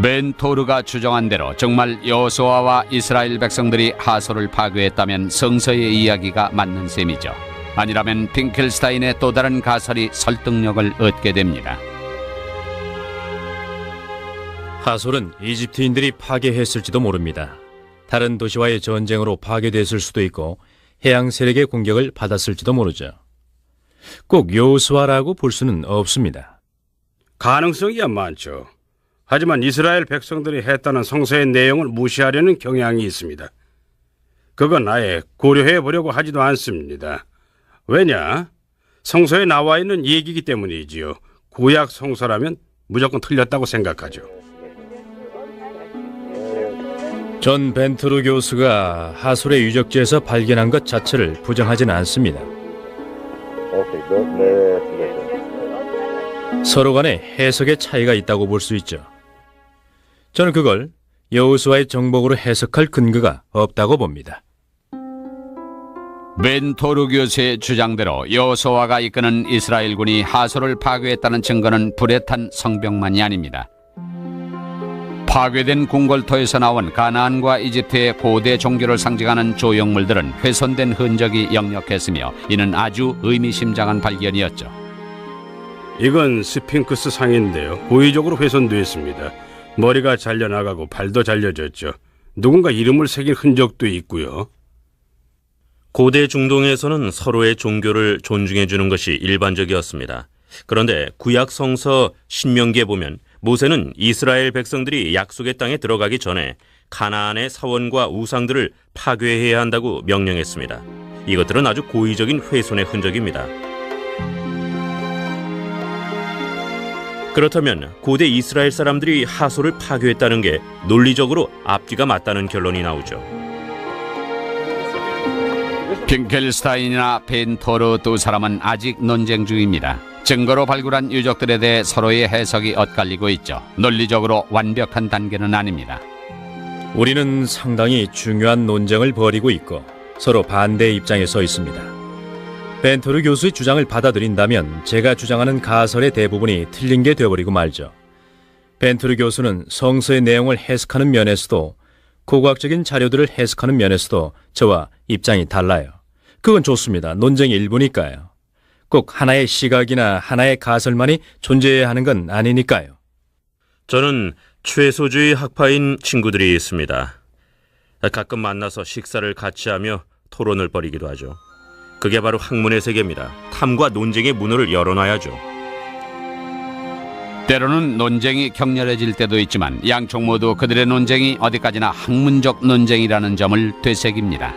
벤 토르가 추정한 대로 정말 여호수아와 이스라엘 백성들이 하솔을 파괴했다면 성서의 이야기가 맞는 셈이죠. 아니라면 핑켈스타인의 또 다른 가설이 설득력을 얻게 됩니다. 하솔은 이집트인들이 파괴했을지도 모릅니다. 다른 도시와의 전쟁으로 파괴됐을 수도 있고 해양 세력의 공격을 받았을지도 모르죠. 꼭 여호수아라고 볼 수는 없습니다. 가능성이야 많죠. 하지만 이스라엘 백성들이 했다는 성서의 내용을 무시하려는 경향이 있습니다. 그건 아예 고려해 보려고 하지도 않습니다. 왜냐? 성서에 나와 있는 얘기이기 때문이지요. 구약 성서라면 무조건 틀렸다고 생각하죠. 전 벤투르 교수가 하솔의 유적지에서 발견한 것 자체를 부정하지는 않습니다. 서로 간에 해석의 차이가 있다고 볼 수 있죠. 저는 그걸 여호수아의 정복으로 해석할 근거가 없다고 봅니다. 벤토르 교수의 주장대로 여호수아가 이끄는 이스라엘군이 하솔을 파괴했다는 증거는 불에 탄 성벽만이 아닙니다. 파괴된 궁궐터에서 나온 가나안과 이집트의 고대 종교를 상징하는 조형물들은 훼손된 흔적이 역력했으며 이는 아주 의미심장한 발견이었죠. 이건 스핑크스 상인데요. 고의적으로 훼손되었습니다. 머리가 잘려나가고 발도 잘려졌죠. 누군가 이름을 새긴 흔적도 있고요. 고대 중동에서는 서로의 종교를 존중해 주는 것이 일반적이었습니다. 그런데 구약 성서 신명기에 보면 모세는 이스라엘 백성들이 약속의 땅에 들어가기 전에 가나안의 사원과 우상들을 파괴해야 한다고 명령했습니다. 이것들은 아주 고의적인 훼손의 흔적입니다. 그렇다면 고대 이스라엘 사람들이 하솔을 파괴했다는 게 논리적으로 앞뒤가 맞다는 결론이 나오죠. 핑켈스타인이나 벤토르 두 사람은 아직 논쟁 중입니다. 증거로 발굴한 유적들에 대해 서로의 해석이 엇갈리고 있죠. 논리적으로 완벽한 단계는 아닙니다. 우리는 상당히 중요한 논쟁을 벌이고 있고 서로 반대의 입장에 서 있습니다. 벤토르 교수의 주장을 받아들인다면 제가 주장하는 가설의 대부분이 틀린 게 되어버리고 말죠. 벤토르 교수는 성서의 내용을 해석하는 면에서도 고고학적인 자료들을 해석하는 면에서도 저와 입장이 달라요. 그건 좋습니다. 논쟁의 일부니까요. 꼭 하나의 시각이나 하나의 가설만이 존재해야 하는 건 아니니까요. 저는 최소주의 학파인 친구들이 있습니다. 가끔 만나서 식사를 같이 하며 토론을 벌이기도 하죠. 그게 바로 학문의 세계입니다. 탐과 논쟁의 문을 열어놔야죠. 때로는 논쟁이 격렬해질 때도 있지만 양쪽 모두 그들의 논쟁이 어디까지나 학문적 논쟁이라는 점을 되새깁니다.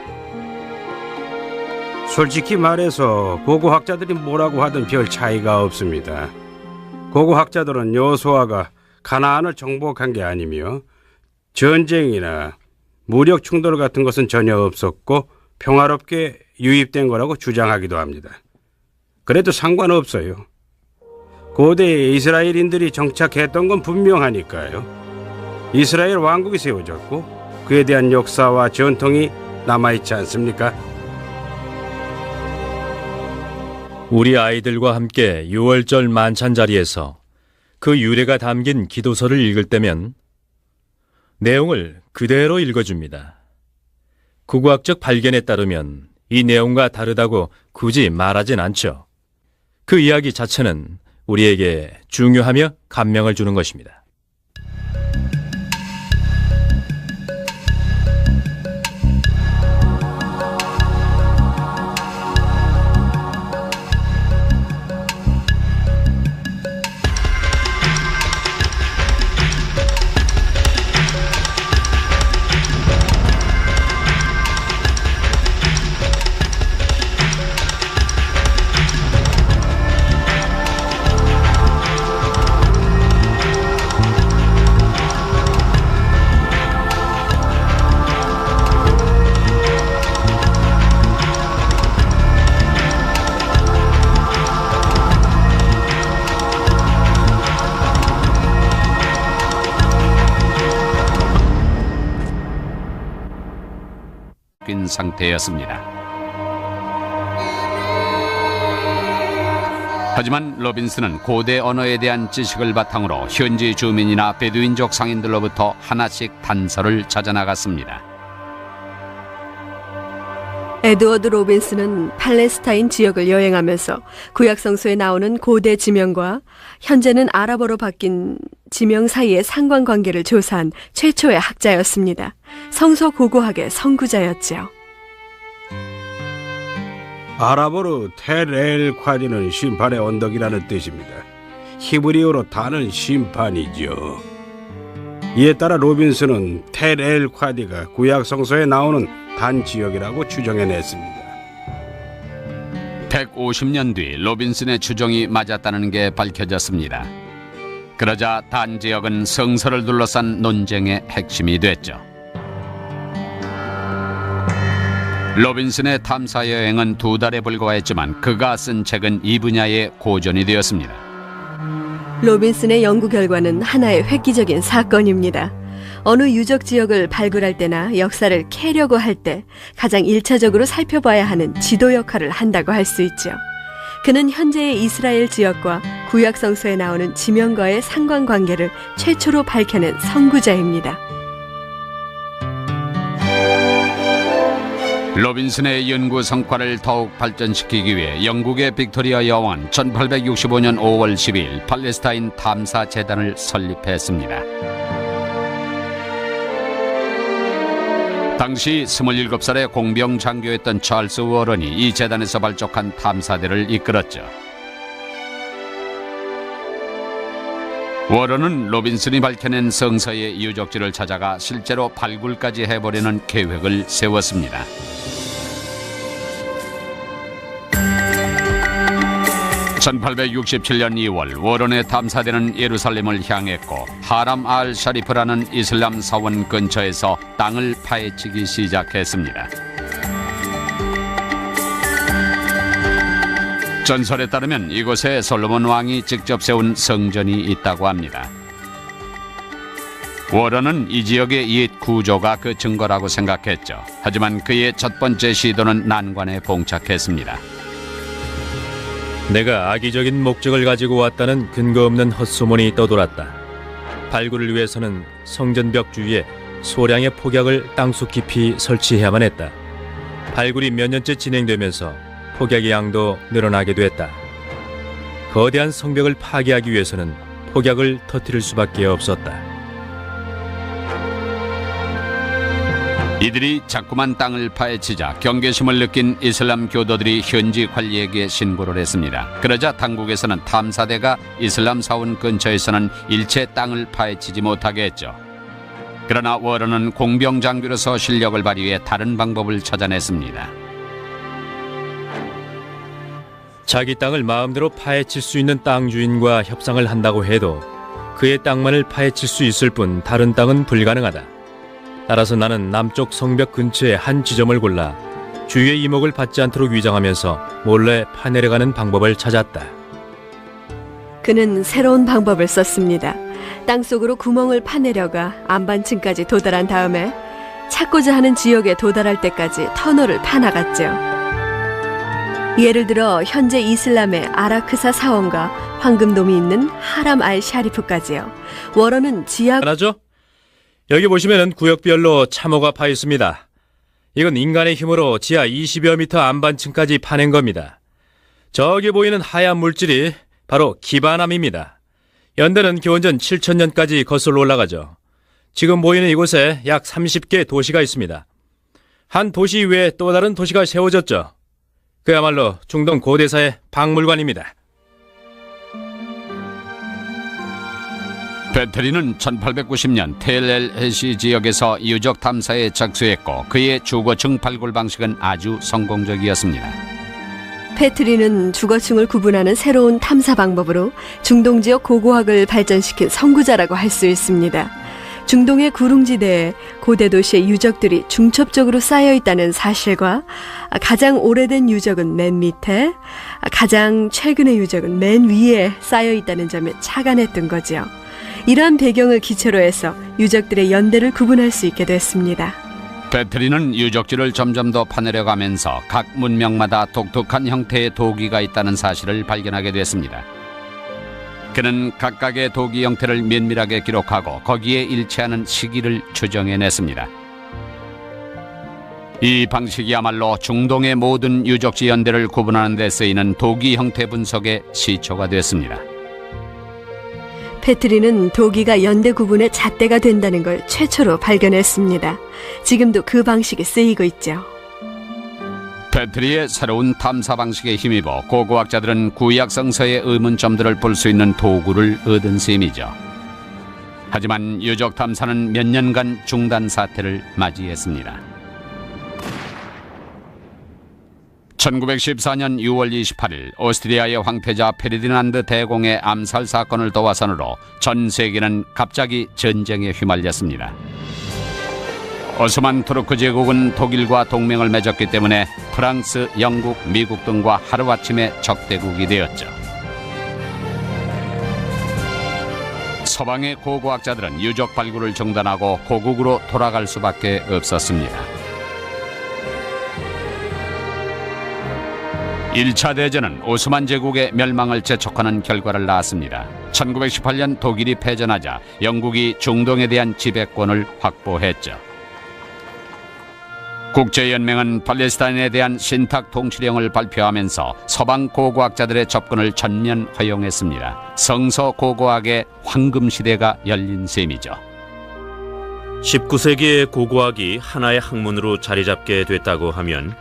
솔직히 말해서 고고학자들이 뭐라고 하든 별 차이가 없습니다. 고고학자들은 여호수아가 가나안을 정복한 게 아니며 전쟁이나 무력 충돌 같은 것은 전혀 없었고 평화롭게 유입된 거라고 주장하기도 합니다. 그래도 상관없어요. 고대 이스라엘인들이 정착했던 건 분명하니까요. 이스라엘 왕국이 세워졌고 그에 대한 역사와 전통이 남아있지 않습니까? 우리 아이들과 함께 6월절 만찬 자리에서 그 유래가 담긴 기도서를 읽을 때면 내용을 그대로 읽어줍니다. 고고학적 발견에 따르면 이 내용과 다르다고 굳이 말하진 않죠. 그 이야기 자체는 우리에게 중요하며 감명을 주는 것입니다. 상태였습니다. 하지만 로빈스는 고대 언어에 대한 지식을 바탕으로 현지 주민이나 베두인족 상인들로부터 하나씩 단서를 찾아나갔습니다. 에드워드 로빈스는 팔레스타인 지역을 여행하면서 구약 성서에 나오는 고대 지명과 현재는 아랍어로 바뀐 지명 사이의 상관관계를 조사한 최초의 학자였습니다. 성서 고고학의 선구자였지요. 아랍어로 텔 콰디는 심판의 언덕이라는 뜻입니다. 히브리어로 단은 심판이죠. 이에 따라 로빈스는 텔 콰디가 구약 성서에 나오는 단 지역이라고 추정해냈습니다. 150년 뒤 로빈슨의 추정이 맞았다는 게 밝혀졌습니다. 그러자 단 지역은 성서를 둘러싼 논쟁의 핵심이 됐죠. 로빈슨의 탐사 여행은 2달에 불과했지만 그가 쓴 책은 이 분야의 고전이 되었습니다. 로빈슨의 연구 결과는 하나의 획기적인 사건입니다. 어느 유적 지역을 발굴할 때나 역사를 캐려고 할 때 가장 1차적으로 살펴봐야 하는 지도 역할을 한다고 할 수 있죠. 그는 현재의 이스라엘 지역과 구약 성서에 나오는 지명과의 상관관계를 최초로 밝혀낸 선구자입니다. 로빈슨의 연구 성과를 더욱 발전시키기 위해 영국의 빅토리아 여왕은 1865년 5월 12일 팔레스타인 탐사 재단을 설립했습니다. 당시 27살의 공병 장교였던 찰스 워런이 이 재단에서 발족한 탐사대를 이끌었죠. 워런은 로빈슨이 밝혀낸 성서의 유적지를 찾아가 실제로 발굴까지 해보려는 계획을 세웠습니다. (1867년 2월) 워런의 탐사대는 예루살렘을 향했고 하람 알 샤리프라는 이슬람 사원 근처에서 땅을 파헤치기 시작했습니다. 전설에 따르면 이곳에 솔로몬 왕이 직접 세운 성전이 있다고 합니다. 워런은 이 지역의 옛 구조가 그 증거라고 생각했죠. 하지만 그의 첫 번째 시도는 난관에 봉착했습니다. 내가 악의적인 목적을 가지고 왔다는 근거 없는 헛소문이 떠돌았다. 발굴을 위해서는 성전벽 주위에 소량의 폭약을 땅속 깊이 설치해야만 했다. 발굴이 몇 년째 진행되면서 폭약의 양도 늘어나게 됐다. 거대한 성벽을 파괴하기 위해서는 폭약을 터뜨릴 수밖에 없었다. 이들이 자꾸만 땅을 파헤치자 경계심을 느낀 이슬람 교도들이 현지 관리에게 신고를 했습니다. 그러자 당국에서는 탐사대가 이슬람 사원 근처에서는 일체 땅을 파헤치지 못하게 했죠. 그러나 워런은 공병 장교로서 실력을 발휘해 다른 방법을 찾아냈습니다. 자기 땅을 마음대로 파헤칠 수 있는 땅 주인과 협상을 한다고 해도 그의 땅만을 파헤칠 수 있을 뿐 다른 땅은 불가능하다. 따라서 나는 남쪽 성벽 근처의 한 지점을 골라 주위의 이목을 받지 않도록 위장하면서 몰래 파내려가는 방법을 찾았다. 그는 새로운 방법을 썼습니다. 땅속으로 구멍을 파내려가 안반층까지 도달한 다음에 찾고자 하는 지역에 도달할 때까지 터널을 파나갔죠. 예를 들어 현재 이슬람의 아라크사 사원과 황금돔이 있는 하람 알 샤리프까지요. 워런은 지하... 하나죠? 여기 보시면은 구역별로 참호가 파 있습니다. 이건 인간의 힘으로 지하 20여 미터 안반층까지 파낸 겁니다. 저기 보이는 하얀 물질이 바로 기반암입니다. 연대는 기원전 7000년까지 거슬러 올라가죠. 지금 보이는 이곳에 약 30개 도시가 있습니다. 한 도시 외에 또 다른 도시가 세워졌죠. 그야말로 중동 고대사의 박물관입니다. 베트리는 1890년 텔-엘-헤시 지역에서 유적 탐사에 착수했고 그의 주거층 발굴 방식은 아주 성공적이었습니다. 페트리는 주거층을 구분하는 새로운 탐사 방법으로 중동 지역 고고학을 발전시킨 선구자라고 할 수 있습니다. 중동의 구릉지대에 고대 도시의 유적들이 중첩적으로 쌓여 있다는 사실과 가장 오래된 유적은 맨 밑에, 가장 최근의 유적은 맨 위에 쌓여 있다는 점에 착안했던 거죠. 이러한 배경을 기초로 해서 유적들의 연대를 구분할 수 있게 됐습니다. 베트리는 유적지를 점점 더 파내려가면서 각 문명마다 독특한 형태의 도기가 있다는 사실을 발견하게 됐습니다. 그는 각각의 도기 형태를 면밀하게 기록하고 거기에 일치하는 시기를 추정해냈습니다. 이 방식이야말로 중동의 모든 유적지 연대를 구분하는 데 쓰이는 도기 형태 분석의 시초가 됐습니다. 페트리는 도기가 연대 구분의 잣대가 된다는 걸 최초로 발견했습니다. 지금도 그 방식이 쓰이고 있죠. 페트리의 새로운 탐사 방식에 힘입어 고고학자들은 구약 성서의 의문점들을 볼 수 있는 도구를 얻은 셈이죠. 하지만 유적 탐사는 몇 년간 중단 사태를 맞이했습니다. 1914년 6월 28일 오스트리아의 황태자 페르디난드 대공의 암살 사건을 도화선으로 전 세계는 갑자기 전쟁에 휘말렸습니다. 오스만 투르크 제국은 독일과 동맹을 맺었기 때문에 프랑스, 영국, 미국 등과 하루아침에 적대국이 되었죠. 서방의 고고학자들은 유적 발굴을 중단하고 고국으로 돌아갈 수밖에 없었습니다. 1차 대전은 오스만 제국의 멸망을 재촉하는 결과를 낳았습니다. 1918년 독일이 패전하자 영국이 중동에 대한 지배권을 확보했죠. 국제연맹은 팔레스타인에 대한 신탁 통치령을 발표하면서 서방 고고학자들의 접근을 전면 허용했습니다. 성서 고고학의 황금시대가 열린 셈이죠. 19세기의 고고학이 하나의 학문으로 자리 잡게 됐다고 하면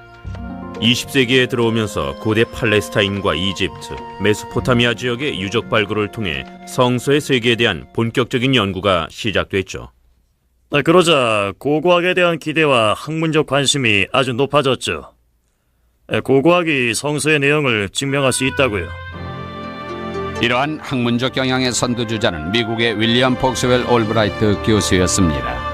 20세기에 들어오면서 고대 팔레스타인과 이집트, 메소포타미아 지역의 유적 발굴을 통해 성서의 세계에 대한 본격적인 연구가 시작됐죠. 그러자 고고학에 대한 기대와 학문적 관심이 아주 높아졌죠. 고고학이 성서의 내용을 증명할 수 있다고요. 이러한 학문적 경향의 선두주자는 미국의 윌리엄 폭스웰 올브라이트 교수였습니다.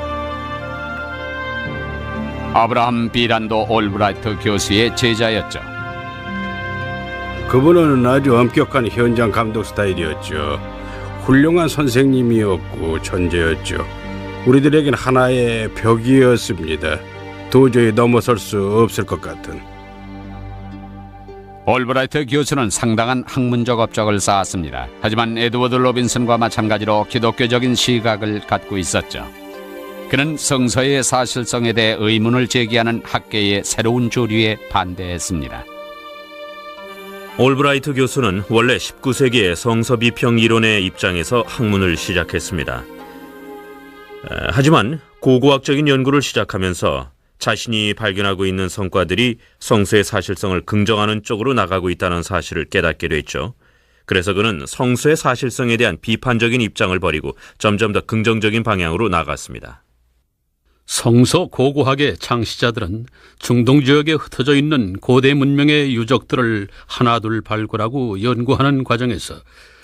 아브라함 비란도 올브라이트 교수의 제자였죠. 그분은 아주 엄격한 현장 감독 스타일이었죠. 훌륭한 선생님이었고 천재였죠. 우리들에겐 하나의 벽이었습니다. 도저히 넘어설 수 없을 것 같은. 올브라이트 교수는 상당한 학문적 업적을 쌓았습니다. 하지만 에드워드 로빈슨과 마찬가지로 기독교적인 시각을 갖고 있었죠. 그는 성서의 사실성에 대해 의문을 제기하는 학계의 새로운 조류에 반대했습니다. 올브라이트 교수는 원래 19세기의 성서 비평 이론의 입장에서 학문을 시작했습니다. 하지만 고고학적인 연구를 시작하면서 자신이 발견하고 있는 성과들이 성서의 사실성을 긍정하는 쪽으로 나가고 있다는 사실을 깨닫게 됐죠. 그래서 그는 성서의 사실성에 대한 비판적인 입장을 버리고 점점 더 긍정적인 방향으로 나갔습니다. 성서 고고학의 창시자들은 중동 지역에 흩어져 있는 고대 문명의 유적들을 하나둘 발굴하고 연구하는 과정에서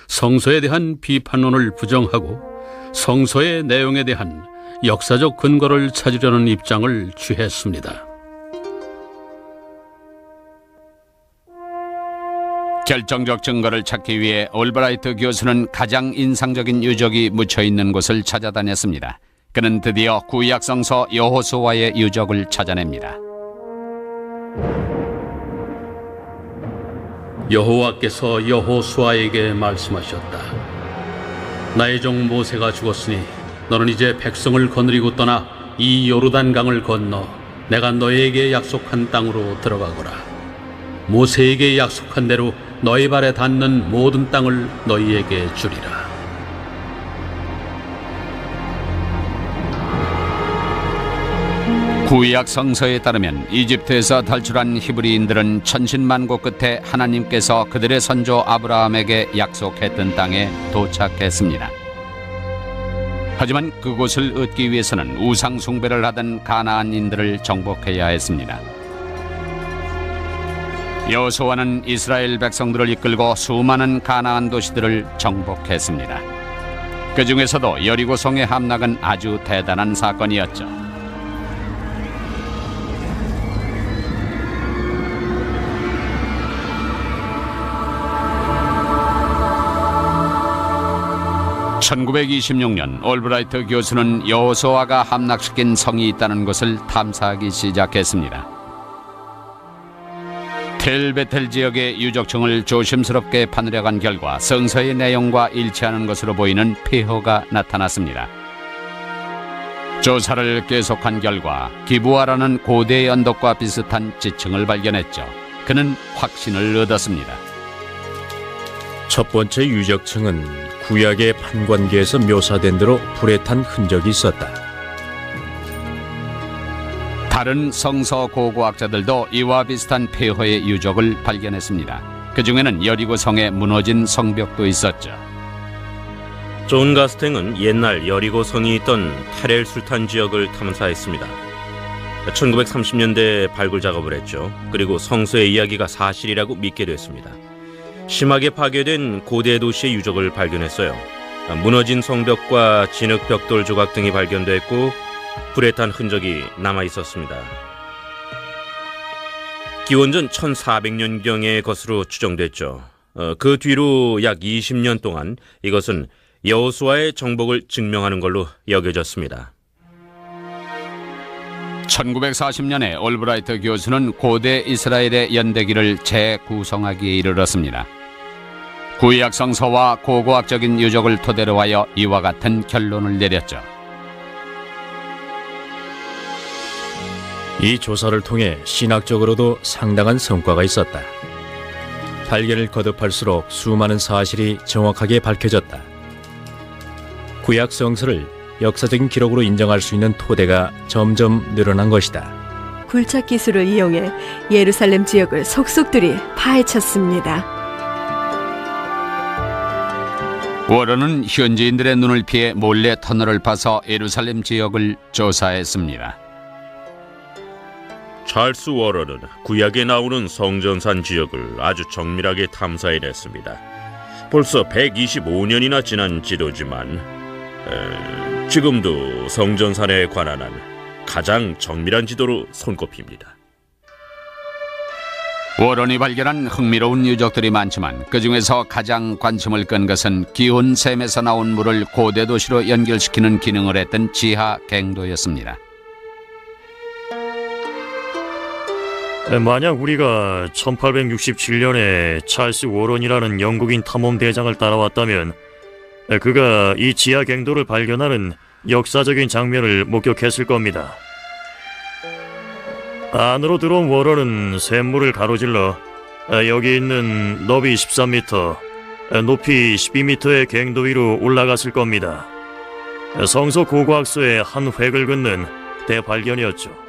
성서에 대한 비판론을 부정하고 성서의 내용에 대한 역사적 근거를 찾으려는 입장을 취했습니다. 결정적 증거를 찾기 위해 올브라이트 교수는 가장 인상적인 유적이 묻혀있는 곳을 찾아다녔습니다. 그는 드디어 구약 성서 여호수아의 유적을 찾아냅니다. 여호와께서 여호수아에게 말씀하셨다. 나의 종 모세가 죽었으니 너는 이제 백성을 거느리고 떠나 이 요르단 강을 건너 내가 너희에게 약속한 땅으로 들어가거라. 모세에게 약속한 대로 너희 발에 닿는 모든 땅을 너희에게 주리라. 구약 성서에 따르면 이집트에서 탈출한 히브리인들은 천신만고 끝에 하나님께서 그들의 선조 아브라함에게 약속했던 땅에 도착했습니다. 하지만 그곳을 얻기 위해서는 우상 숭배를 하던 가나안인들을 정복해야 했습니다. 여호수아는 이스라엘 백성들을 이끌고 수많은 가나안 도시들을 정복했습니다. 그 중에서도 여리고성의 함락은 아주 대단한 사건이었죠. (1926년) 올브라이트 교수는 여호수아가 함락시킨 성이 있다는 것을 탐사하기 시작했습니다. 텔베텔 지역의 유적층을 조심스럽게 파내려간 결과 성서의 내용과 일치하는 것으로 보이는 폐허가 나타났습니다. 조사를 계속한 결과 기부아라는 고대 언덕과 비슷한 지층을 발견했죠. 그는 확신을 얻었습니다. 첫 번째 유적층은 구약의 판관계에서 묘사된 대로 불에 탄 흔적이 있었다. 다른 성서 고고학자들도 이와 비슷한 폐허의 유적을 발견했습니다. 그 중에는 여리고성에 무너진 성벽도 있었죠. 존 가스탱은 옛날 여리고성이 있던 타렐 술탄 지역을 탐사했습니다. 1930년대에 발굴 작업을 했죠. 그리고 성서의 이야기가 사실이라고 믿게 됐습니다. 심하게 파괴된 고대 도시의 유적을 발견했어요. 무너진 성벽과 진흙 벽돌 조각 등이 발견됐고 불에 탄 흔적이 남아 있었습니다. 기원전 1400년경의 것으로 추정됐죠. 그 뒤로 약 20년 동안 이것은 여호수아의 정복을 증명하는 걸로 여겨졌습니다. 1940년에 올브라이트 교수는 고대 이스라엘의 연대기를 재구성하기에 이르렀습니다. 구약 성서와 고고학적인 유적을 토대로 하여 이와 같은 결론을 내렸죠. 이 조사를 통해 신학적으로도 상당한 성과가 있었다. 발견을 거듭할수록 수많은 사실이 정확하게 밝혀졌다. 구약 성서를 역사적인 기록으로 인정할 수 있는 토대가 점점 늘어난 것이다. 굴착 기술을 이용해 예루살렘 지역을 속속들이 파헤쳤습니다. 워런은 현지인들의 눈을 피해 몰래 터널을 파서 예루살렘 지역을 조사했습니다. 찰스 워런은 구약에 나오는 성전산 지역을 아주 정밀하게 탐사해냈습니다. 벌써 125년이나 지난 지도지만 지금도 성전산에 관한 한 가장 정밀한 지도로 손꼽힙니다. 워런이 발견한 흥미로운 유적들이 많지만 그 중에서 가장 관심을 끈 것은 기온샘에서 나온 물을 고대 도시로 연결시키는 기능을 했던 지하 갱도였습니다. 만약 우리가 1867년에 찰스 워런이라는 영국인 탐험 대장을 따라왔다면 그가 이 지하 갱도를 발견하는 역사적인 장면을 목격했을 겁니다. 안으로 들어온 워런은 샘물을 가로질러 여기 있는 너비 13m, 높이 12m의 갱도 위로 올라갔을 겁니다. 성서 고고학서의 한 획을 긋는 대발견이었죠.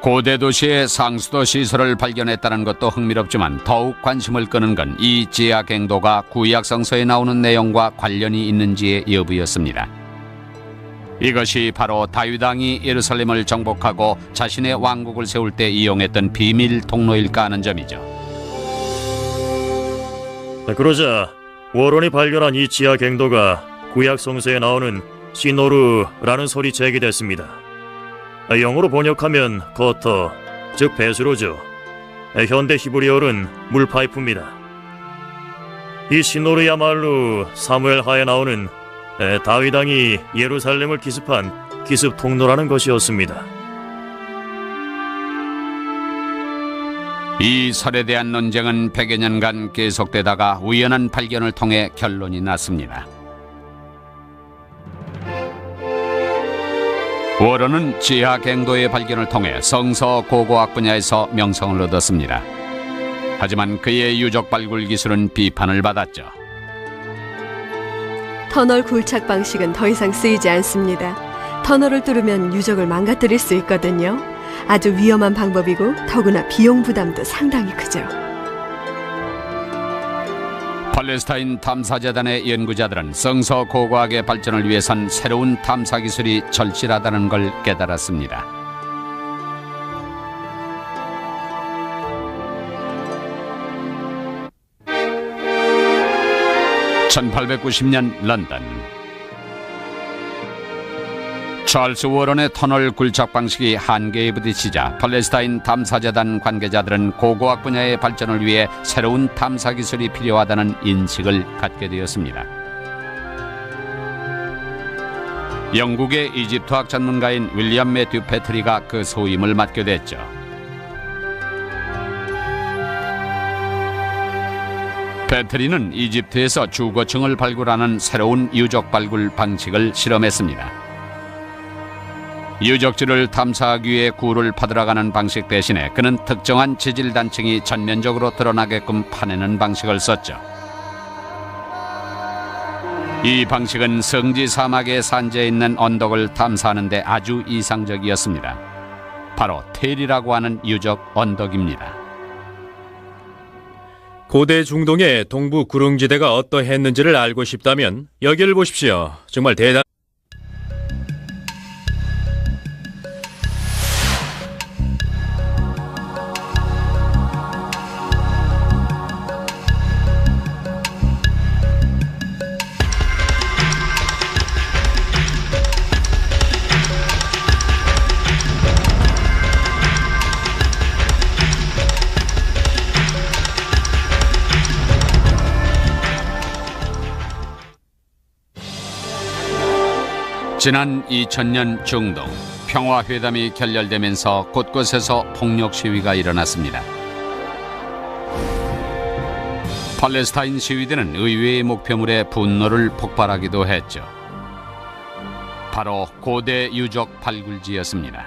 고대 도시의 상수도 시설을 발견했다는 것도 흥미롭지만 더욱 관심을 끄는 건 이 지하 갱도가 구약 성서에 나오는 내용과 관련이 있는지의 여부였습니다. 이것이 바로 다윗 왕이 예루살렘을 정복하고 자신의 왕국을 세울 때 이용했던 비밀 통로일까 하는 점이죠. 그러자 워런이 발견한 이 지하 갱도가 구약 성서에 나오는 시노르라는 소리 제기됐습니다. 영어로 번역하면 거터, 즉 배수로죠. 현대 히브리어는 물파이프입니다. 이 시노르야말로 사무엘하에 나오는 다윗 왕이 예루살렘을 기습한 기습 통로라는 것이었습니다. 이 설에 대한 논쟁은 100여 년간 계속되다가 우연한 발견을 통해 결론이 났습니다. 워런은 지하 갱도의 발견을 통해 성서 고고학 분야에서 명성을 얻었습니다. 하지만 그의 유적 발굴 기술은 비판을 받았죠. 터널 굴착 방식은 더 이상 쓰이지 않습니다. 터널을 뚫으면 유적을 망가뜨릴 수 있거든요. 아주 위험한 방법이고 더구나 비용 부담도 상당히 크죠. 팔레스타인 탐사재단의 연구자들은 성서 고고학의 발전을 위해선 새로운 탐사 기술이 절실하다는 걸 깨달았습니다. (1890년) 런던. 찰스 워런의 터널 굴착 방식이 한계에 부딪히자 팔레스타인 탐사재단 관계자들은 고고학 분야의 발전을 위해 새로운 탐사 기술이 필요하다는 인식을 갖게 되었습니다. 영국의 이집트학 전문가인 윌리엄 매튜 패트리가 그 소임을 맡게 됐죠. 패트리는 이집트에서 주거층을 발굴하는 새로운 유적 발굴 방식을 실험했습니다. 유적지를 탐사하기 위해 굴을 파들어가는 방식 대신에 그는 특정한 지질 단층이 전면적으로 드러나게끔 파내는 방식을 썼죠. 이 방식은 성지 사막의 산지에 있는 언덕을 탐사하는 데 아주 이상적이었습니다. 바로 텔이라고 하는 유적 언덕입니다. 고대 중동의 동부 구릉지대가 어떠했는지를 알고 싶다면 여기를 보십시오. 정말 지난 2000년 중동 평화회담이 결렬되면서 곳곳에서 폭력 시위가 일어났습니다. 팔레스타인 시위대는 의회의 목표물에 분노를 폭발하기도 했죠. 바로 고대 유적 발굴지였습니다.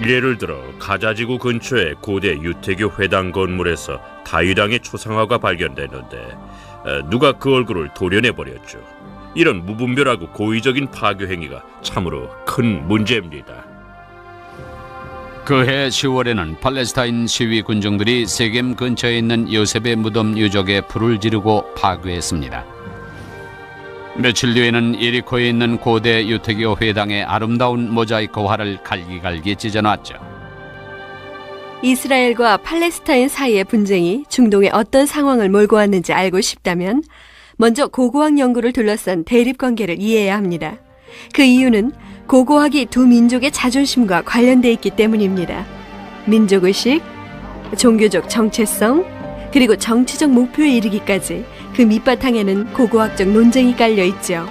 예를 들어 가자지구 근처의 고대 유태교 회당 건물에서 다윗왕의 초상화가 발견됐는데 누가 그 얼굴을 도려내버렸죠. 이런 무분별하고 고의적인 파괴 행위가 참으로 큰 문제입니다. 그해 10월에는 팔레스타인 시위 군중들이 세겜 근처에 있는 요셉의 무덤 유적에 불을 지르고 파괴했습니다. 며칠 뒤에는 예리코에 있는 고대 유태교 회당의 아름다운 모자이크화를 갈기갈기 찢어놨죠. 이스라엘과 팔레스타인 사이의 분쟁이 중동에 어떤 상황을 몰고 왔는지 알고 싶다면 먼저 고고학 연구를 둘러싼 대립관계를 이해해야 합니다. 그 이유는 고고학이 두 민족의 자존심과 관련돼 있기 때문입니다. 민족의식, 종교적 정체성, 그리고 정치적 목표에 이르기까지 그 밑바탕에는 고고학적 논쟁이 깔려 있죠.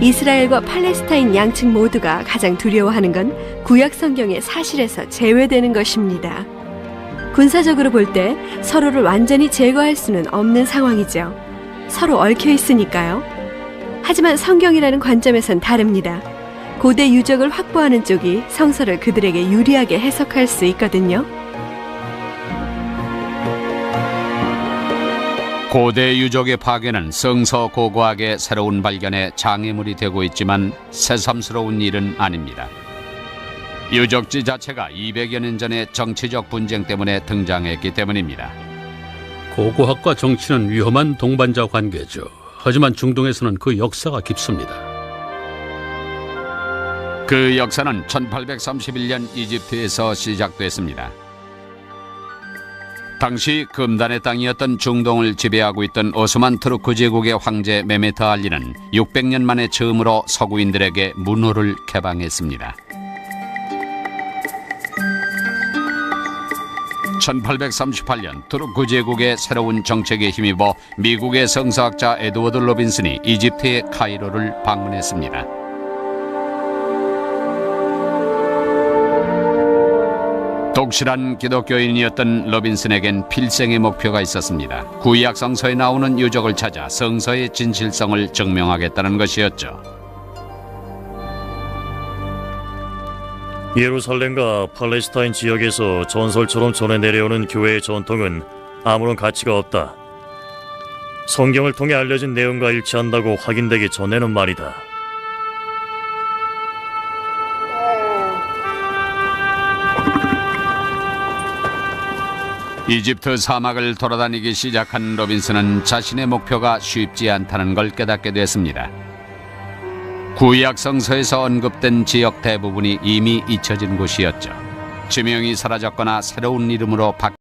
이스라엘과 팔레스타인 양측 모두가 가장 두려워하는 건 구약 성경의 사실에서 제외되는 것입니다. 군사적으로 볼 때 서로를 완전히 제거할 수는 없는 상황이죠. 서로 얽혀 있으니까요. 하지만 성경이라는 관점에선 다릅니다. 고대 유적을 확보하는 쪽이 성서를 그들에게 유리하게 해석할 수 있거든요. 고대 유적의 파괴는 성서 고고학의 새로운 발견에 장애물이 되고 있지만 새삼스러운 일은 아닙니다. 유적지 자체가 200여 년 전의 정치적 분쟁 때문에 등장했기 때문입니다. 고고학과 정치는 위험한 동반자 관계죠. 하지만 중동에서는 그 역사가 깊습니다. 그 역사는 1831년 이집트에서 시작됐습니다. 당시 금단의 땅이었던 중동을 지배하고 있던 오스만 투르크 제국의 황제 메메트 알리는 600년 만에 처음으로 서구인들에게 문호를 개방했습니다. 1838년 투르크 제국의 새로운 정책에 힘입어 미국의 성서학자 에드워드 로빈슨이 이집트의 카이로를 방문했습니다. 독실한 기독교인이었던 로빈슨에겐 필생의 목표가 있었습니다. 구약 성서에 나오는 유적을 찾아 성서의 진실성을 증명하겠다는 것이었죠. 예루살렘과 팔레스타인 지역에서 전설처럼 전해 내려오는 교회의 전통은 아무런 가치가 없다. 성경을 통해 알려진 내용과 일치한다고 확인되기 전에는 말이다. 이집트 사막을 돌아다니기 시작한 로빈슨은 자신의 목표가 쉽지 않다는 걸 깨닫게 됐습니다. 구약 성서에서 언급된 지역 대부분이 이미 잊혀진 곳이었죠. 지명이 사라졌거나 새로운 이름으로 바뀌었습니다.